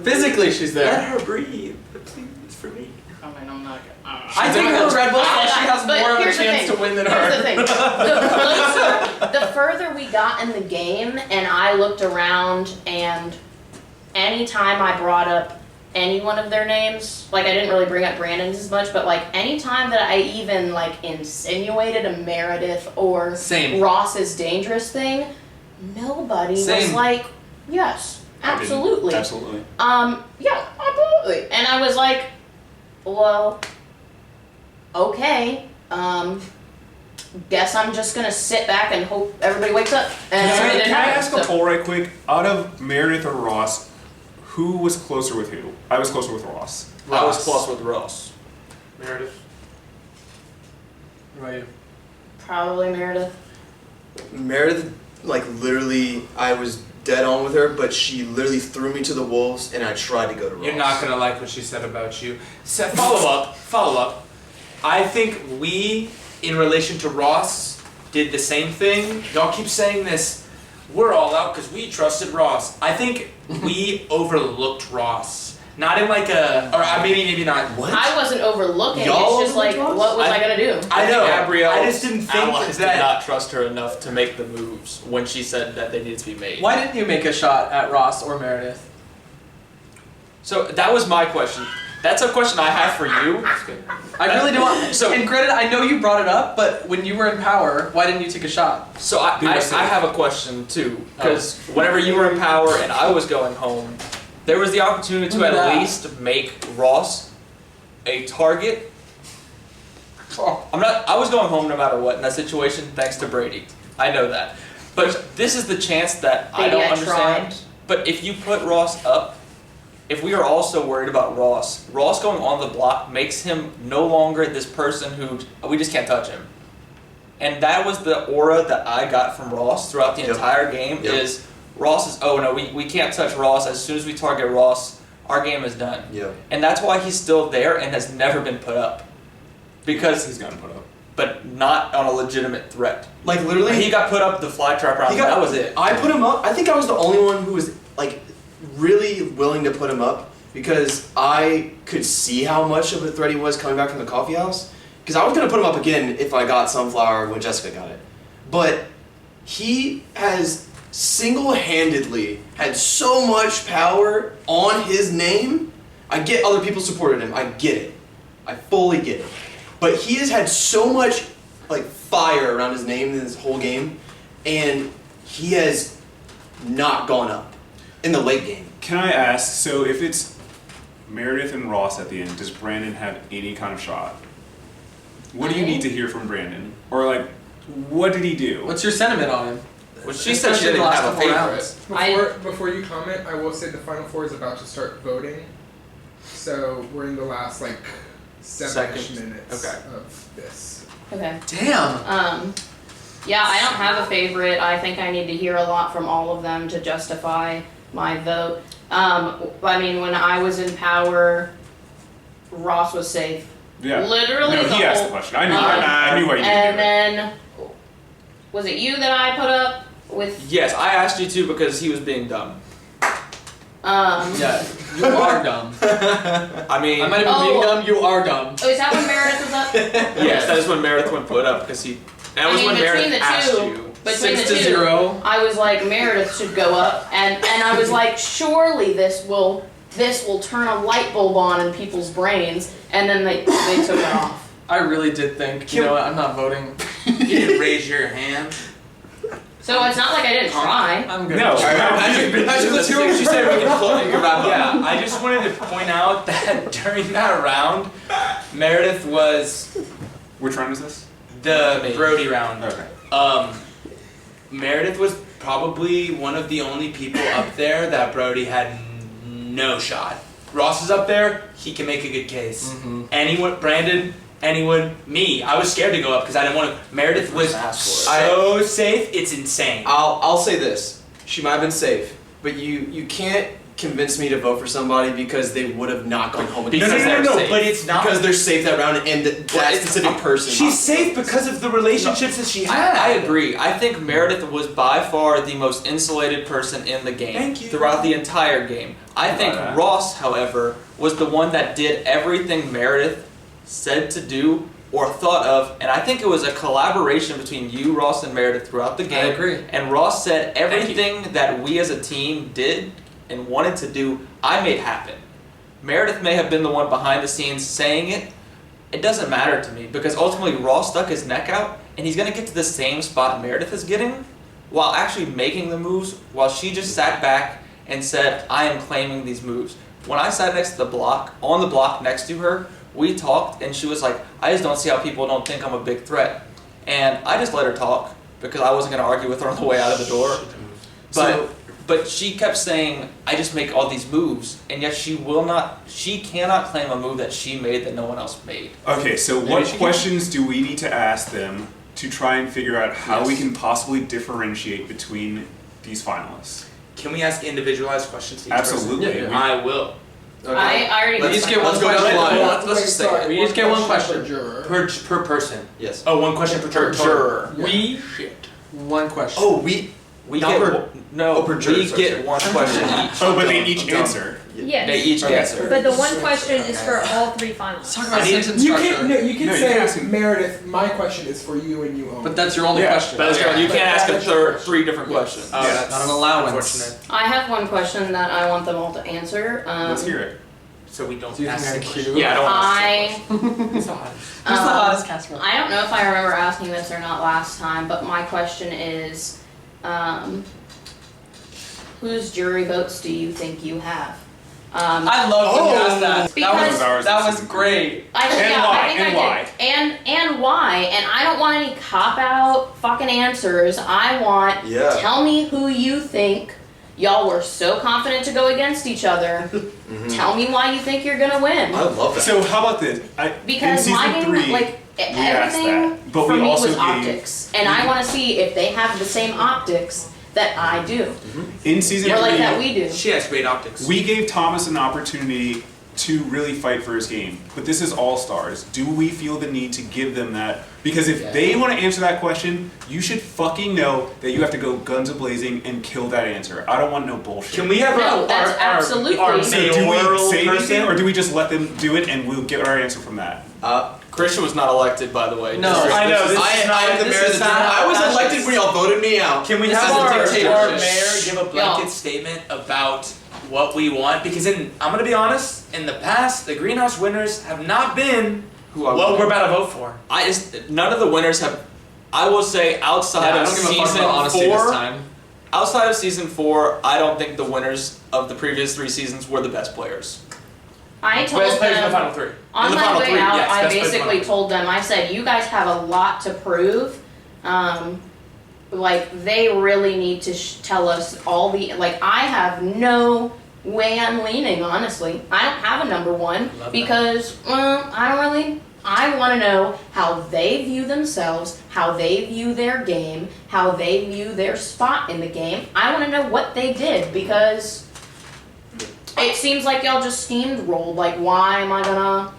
Physically, she's there. Let her breathe, please, for me. I mean, I'm not. I think her Red Bull, she has But more of a here's the chance thing. to win than Here's her. the thing. The further we got in the game, and I looked around, and anytime I brought up any one of their names, like I didn't really bring up Brandon's as much, but like anytime that I even like insinuated a Meredith or Same. Ross's dangerous thing, nobody was Same. like, yes, I didn't. absolutely. Absolutely. Yeah, absolutely. And I was like, well, okay, guess I'm just gonna sit back and hope everybody wakes up. And it didn't Can I happen, ask a so- poll right quick? Out of Meredith or Ross, who was closer with who? I was closer with Ross. I was close with Ross. Meredith. What about you? Probably Meredith. Meredith, like literally, I was dead on with her, but she literally threw me to the wolves, and I tried to go to Ross. You're not gonna like what she said about you. So, follow up. I think we, in relation to Ross, did the same thing. Y'all keep saying this. We're all out because we trusted Ross. I think we overlooked Ross. Not in like a, or maybe not. What? I wasn't overlooking. Y'all It's just like, overlooked what was I gonna do? I know. Gabrielle I just didn't think allies that. did not trust her enough to make the moves when she said that they needed to be made. Why didn't you make a shot at Ross or Meredith? So that was my question. That's a question I have for you. I really do want. So- and granted, I know you brought it up, but when you were in power, why didn't you take a shot? So I have a question too, because whenever you were in power and I was going home, there was the opportunity to Look at at that. least make Ross a target. I was going home no matter what in that situation, thanks to Brady. I know that. But this is the chance that I Maybe don't I understand. tried. But if you put Ross up, if we are also worried about Ross going on the block makes him no longer this person who we just can't touch him. And that was the aura that I got from Ross throughout the entire game is Ross is, oh no, we can't touch Ross. As soon as we target Ross, our game is done. Yeah. And that's why he's still there and has never been put up. Because He's gotten put up. but not on a legitimate threat. Like literally, He got put up the fly trap round, that was it. I put him up. I think I was the only one who was like really willing to put him up because I could see how much of a threat he was coming back from the coffee house. Because I was gonna put him up again if I got Sunflower when Jessica got it, but he has single-handedly had so much power on his name. I get other people supported him. I get it. I fully get it. But he has had so much like fire around his name in this whole game, and he has not gone up in the late game. Can I ask, so if it's Meredith and Ross at the end, does Brandon have any kind of shot? What do you need to hear from Brandon? Or like, what did he do? What's your sentiment on him? Well, she said she Especially didn't the last have a couple favorite. rounds. Before you comment, I will say the Final Four is about to start voting. So we're in the last like 7-ish Seconds. minutes Okay. of this. Okay. Damn. Yeah, I don't have a favorite. I think I need to hear a lot from all of them to justify my vote. I mean, when I was in power, Ross was safe. Yeah. Literally No, the he asked whole- the question. I knew why you didn't And do it. then, was it you that I put up with? Yes, I asked you to because he was being dumb. Yeah, you are dumb. I mean, I might have been being dumb. You are dumb. Oh, is that when Meredith was up? yes, that is when Meredith went put up because he. That was I mean, when between Meredith the asked two- you. Between 6 the to two, 0. I was like, Meredith should go up, and I was like, surely this will turn a light bulb on in people's brains, and then they took it off. I really did think, you know what, I'm not voting. You didn't raise your hand. So it's not like I didn't try. I'm good. No, Let's hear what She said we can close. Yeah, I just wanted to point out that during that round, Meredith was Which round is this? the Brody round. Okay. Meredith was probably one of the only people up there that Brody had no shot. Ross is up there, he can make a good case. Mm-hmm. Anyone, Brandon, anyone, me. I was scared to go up because I didn't want to. Meredith was Ask for it. so safe, it's insane. I'll say this. She might have been safe, but you can't convince me to vote for somebody because they would have not gone home. No, but it's not. Because they're safe that round and that specific person. She's safe because of the relationships that she had. I agree. I think Meredith was by far the most insulated person in the game Thank you. throughout the entire game. I think Ross, however, was the one that did everything Meredith said to do or thought of, and I think it was a collaboration between you, Ross, and Meredith throughout the game. I agree. And Ross said everything that we as a team did and wanted to do, I made happen. Meredith may have been the one behind the scenes saying it. It doesn't matter to me because ultimately Ross stuck his neck out and he's going to get to the same spot Meredith is getting while actually making the moves, while she just sat back and said, I am claiming these moves. When I sat next to the block, on the block next to her, we talked and she was like, I just don't see how people don't think I'm a big threat. And I just let her talk because I wasn't going to argue with her on the way out of the door. But she kept saying, I just make all these moves, and yet she cannot claim a move that she made that no one else made. Okay, so what questions do we need to ask them to try and figure out how we can possibly differentiate between these finalists? Can we ask individualized questions to each Absolutely. person? I will. I already. Let's get one question. Let's just say we each get one question Per person. Yes. Oh, one question per juror. We one question. Oh, we get one question each. Oh, but they each answer. Yes. They each answer. But the one question is for all three finalists. Let's talk about sentence You structure. can, you can No, you say, can ask him. Meredith, my question is for you and you only. But that's your only question. That's right. You But can't ask that a is your third, question. 3 different questions. Oh, that's Not an allowance. unfortunate. I have one question that I want them all to answer. Let's hear it. So we don't Do you ask think the I'm question. cute? Yeah, I don't want I Who's the hottest? Who's the Um, hottest casserole? I don't know if I remember asking this or not last time, but my question is, whose jury votes do you think you have? I love when you asked that. Because That was great. I think And I why? think And I why? did. And why? And I don't want any cop out fucking answers. I want tell me who you think. Y'all were so confident to go against each other. Tell me why you think you're gonna win. I love that. So how about this? Because in my season game, 3, like asked everything that, but for we me also was gave- optics, and I want to see if they have the same optics that I do, in season or 3, like that we do. She has great optics. we gave Thomas an opportunity to really fight for his game. But this is All-Stars. Do we feel the need to give them that? Because if they want to answer that question, you should fucking know that you have to go guns a-blazing and kill that answer. I don't want no bullshit. Can we have No, that's absolutely- our So do mayoral we say anything, person? or do we just let them do it and we'll get our answer from that? Christian was not elected, by the way. No. Just- I know, this is not- I'm the this mayor of is the not- I was elected when y'all voted me out. Can we This have is a our dictatorship. mayor give a blanket statement about what we want? Because I'm gonna be honest, in the past, the greenhouse winners have not been Who I what want. we're about to vote for. None of the winners have. I will say outside I of don't give a fuck season about honesty 4. this time. Outside of season 4, I don't think the winners of the previous 3 seasons were the best players. I told Best players in the them final 3. on in the my final way 3, out. yes, I best players in the basically final told them. I said, "You guys have a lot to prove. Like they really need to tell us all the like. I have no way I'm leaning. Honestly, I don't have a number one because I don't really. I want to know how they view themselves, how they view their game, how they view their spot in the game. I want to know what they did because it seems like y'all just steamrolled. Like, why am I gonna?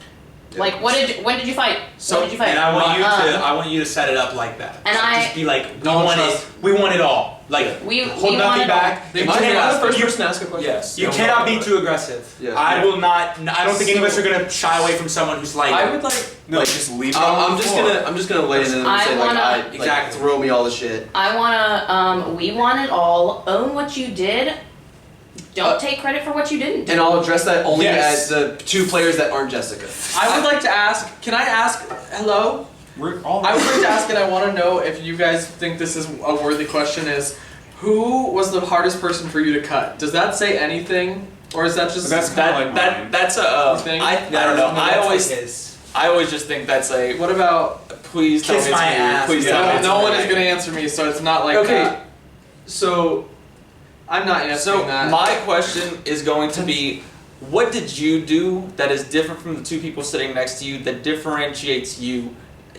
Like, when did you fight? So, when did you fight? and I want you to set it up like that. And just be like, we want it all. Like, We hold want nothing it back. They You might be cannot- the first you- person to ask a question. Yes. You cannot be too aggressive. Yeah. I will not. I don't think any of us are gonna shy away from someone who's like. I would like. No, just leave it on I'm the just floor. gonna lay in and I say wanna- Exactly. throw me all the shit. I wanna. We want it all. Own what you did. Don't take credit for what you didn't do. And I'll address that only Yes. as the 2 players that aren't Jessica. I would like to ask. Can I ask? Hello. We're all I would like to ask, and I want to know if you guys think this is a worthy question. Is who was the hardest person for you to cut? Does that say anything, or is that just That's kinda like mine. That's a. You think? I don't know. I always just think that's a. What about? Please tell me Kiss it's my me. ass. Please Yeah. tell me No, it's no me. one is gonna answer me, so it's not like Okay. that. So I'm not answering So that. my question is going to be, What did you do that is different from the two people sitting next to you that differentiates you?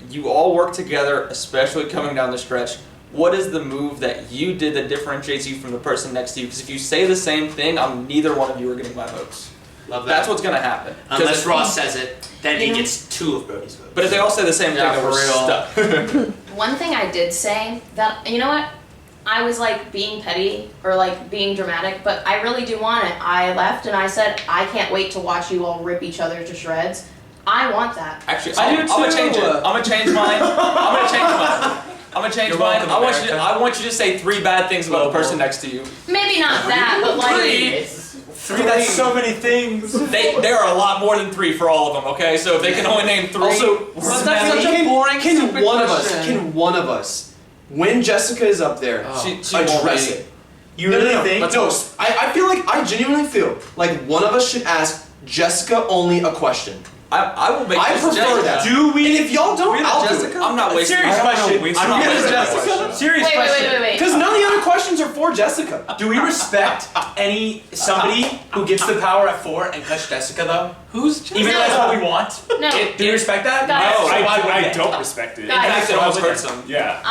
You all work together, especially coming down the stretch. What is the move that you did that differentiates you from the person next to you? Because if you say the same thing, neither one of you are getting my votes. Love that. That's what's going to happen. Unless Ross says it, then he gets 2 of Brody's votes. But if they all say the same thing, then we're stuck. One thing I did say that, you know what? I was like being petty or like being dramatic, but I really do want it. I left and I said, I can't wait to watch you all rip each other to shreds. I want that. Actually, I'm gonna change it. I'm gonna change mine. I want you to say 3 bad things about the person next to you. Maybe not that, but like 3, that's so many things. There are a lot more than 3 for all of them, okay? So if they can only name 3. Also, but that's such a boring, stupid question. Can one of us, when Jessica is up there, address it? You really think? No, I feel like, I genuinely feel like one of us should ask Jessica only a question. I will make I this prefer Jessica. that. Do we? And if y'all don't, I'll do it. I'm not wasting Serious question. I'm not wasting Jessica. Serious question. Wait. Because none of the other questions are for Jessica. Do we respect somebody who gets the power at 4 and cuts Jessica though? Who's Jessica? Even though that's what we want? No. Do you respect that? Guys. No. So why would I they? don't respect it. Guys. In fact, it almost hurts them. Yeah.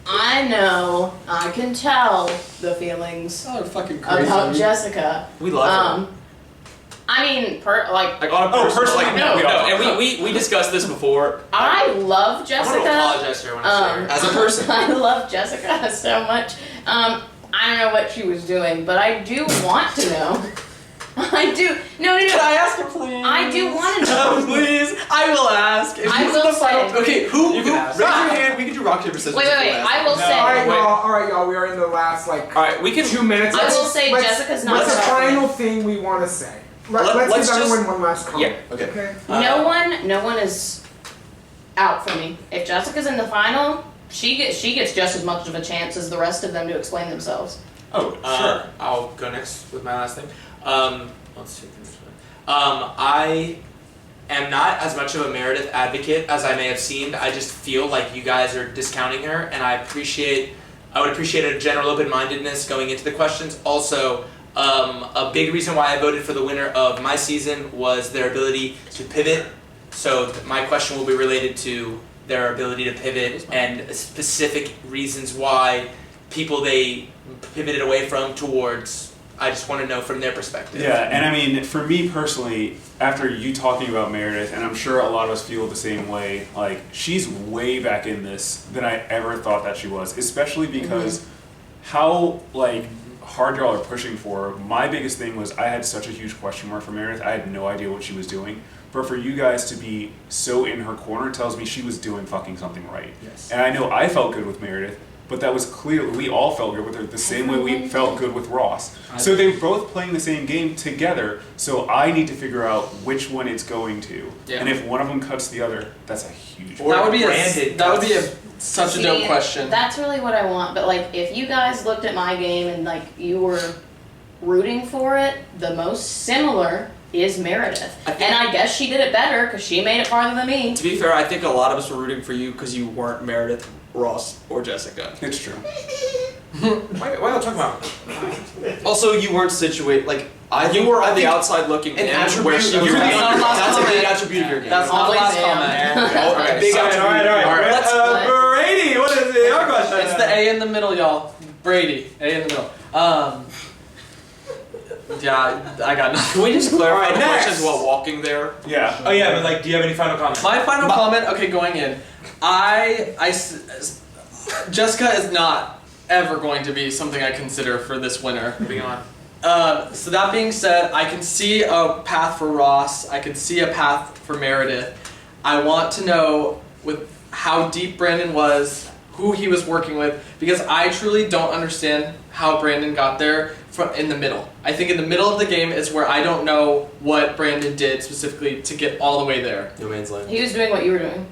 I know, I can tell the feelings Oh, fucking crazy. about Jessica. We love her. I mean, like Like on a personal, like no, and we discussed this before. I love I'm Jessica. gonna apologize to her when I say her. As a person. I love Jessica so much. I don't know what she was doing, but I do want to know. I do. No. Can I ask her, please? I do want to know. Please, I will ask. If I this will is the final. say- Okay, who? You can ask. Raise your hand. We can do rock paper scissors. Wait. I will say. All right, y'all. We are in the last like All right, we can 2 minutes. I will say let's- Jessica's not What's the suffering. final thing we want to say? Let's Let's give just- everyone one last comment. Yeah, okay. No one is out for me. If Jessica's in the final, she gets just as much of a chance as the rest of them to explain themselves. Oh, sure. I'll go next with my last thing. Let's take this one. I am not as much of a Meredith advocate as I may have seemed. I just feel like you guys are discounting her, and I would appreciate a general open-mindedness going into the questions. Also, a big reason why I voted for the winner of my season was their ability to pivot. So my question will be related to their ability to pivot and specific reasons why people they pivoted away from towards. I just want to know from their perspective. Yeah, and I mean, for me personally, after you talking about Meredith, and I'm sure a lot of us feel the same way, like, she's way back in this than I ever thought that she was, especially because how, like, hard y'all are pushing for her. My biggest thing was I had such a huge question mark for Meredith. I had no idea what she was doing. But for you guys to be so in her corner tells me she was doing fucking something right. Yes. And I know I felt good with Meredith, but that was clear. We all felt good with her the same way we felt good with Ross. So they're both playing the same game together. So I need to figure out which one it's going to. Yeah. And if one of them cuts the other, that's a huge. That would be Branded such a See, dope question. That's really what I want. But like, if you guys looked at my game and like you were rooting for it, the most similar is Meredith. And I guess she did it better because she made it farther than me. To be fair, I think a lot of us were rooting for you because you weren't Meredith, Ross, or Jessica. It's true. Why not talk about? Also, you weren't situated like You were on the outside looking an in attribute. where she of was your the game. underdog. That's a big attribute of your game. That's not the last comment. Okay, big attribute. All right. Let's Brady, what is it? Your question. It's the A in the middle, y'all. Brady, A in the middle. Yeah, I got nothing. Can we just clarify Alright, the next. questions while walking there? Yeah. Oh yeah, but like, do you have any final comments? My final comment, okay, going in. Jessica is not ever going to be something I consider for this winner. Moving on. So that being said, I can see a path for Ross. I can see a path for Meredith. I want to know with how deep Brandon was, who he was working with, because I truly don't understand how Brandon got there from in the middle. I think in the middle of the game is where I don't know what Brandon did specifically to get all the way there. No man's land. He was doing what you were doing.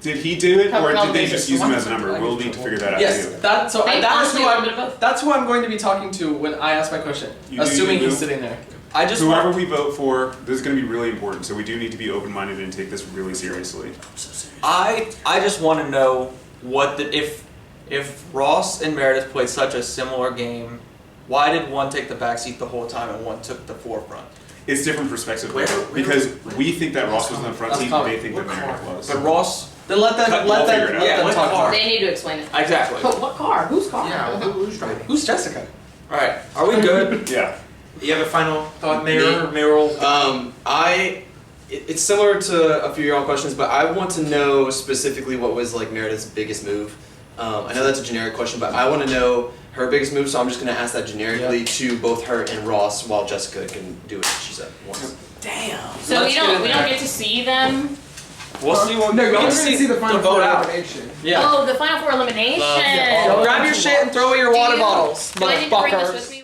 Did he do it, or Covering all did they bases. just use him as a number? We'll need to figure that out Yes, too. that They is honestly who a little bit of both. that's who I'm going to be talking to when I ask my question, You do assuming you he's do. sitting there. I just Whoever we vote for, this is going to be really important. So we do need to be open-minded and take this really seriously. I just want to know what if Ross and Meredith played such a similar game, Why did one take the back seat the whole time and one took the forefront? It's different perspective because we think that Ross was in the front seat, and they think that Meredith was. But Ross, Then let them We'll let figure it them out. let them What talk. car? They need to explain it. exactly. What car? Whose car? Yeah, who's driving? Who's Jessica? All right, are we good? Yeah. You have a final thought, Mayor? Mayoral. It's similar to a few of your own questions, but I want to know specifically what was like Meredith's biggest move. I know that's a generic question, but I want to know her biggest move, so I'm just going to ask that generically to both her and Ross, while Jessica can do it, she said, once. Damn. So we don't get to see them. We'll see what. No, you we'll don't see the final vote four out. elimination. Yeah. Oh, the final four elimination. Grab your shit and throw away your water bottles, Do I need to bring this with motherfuckers. me?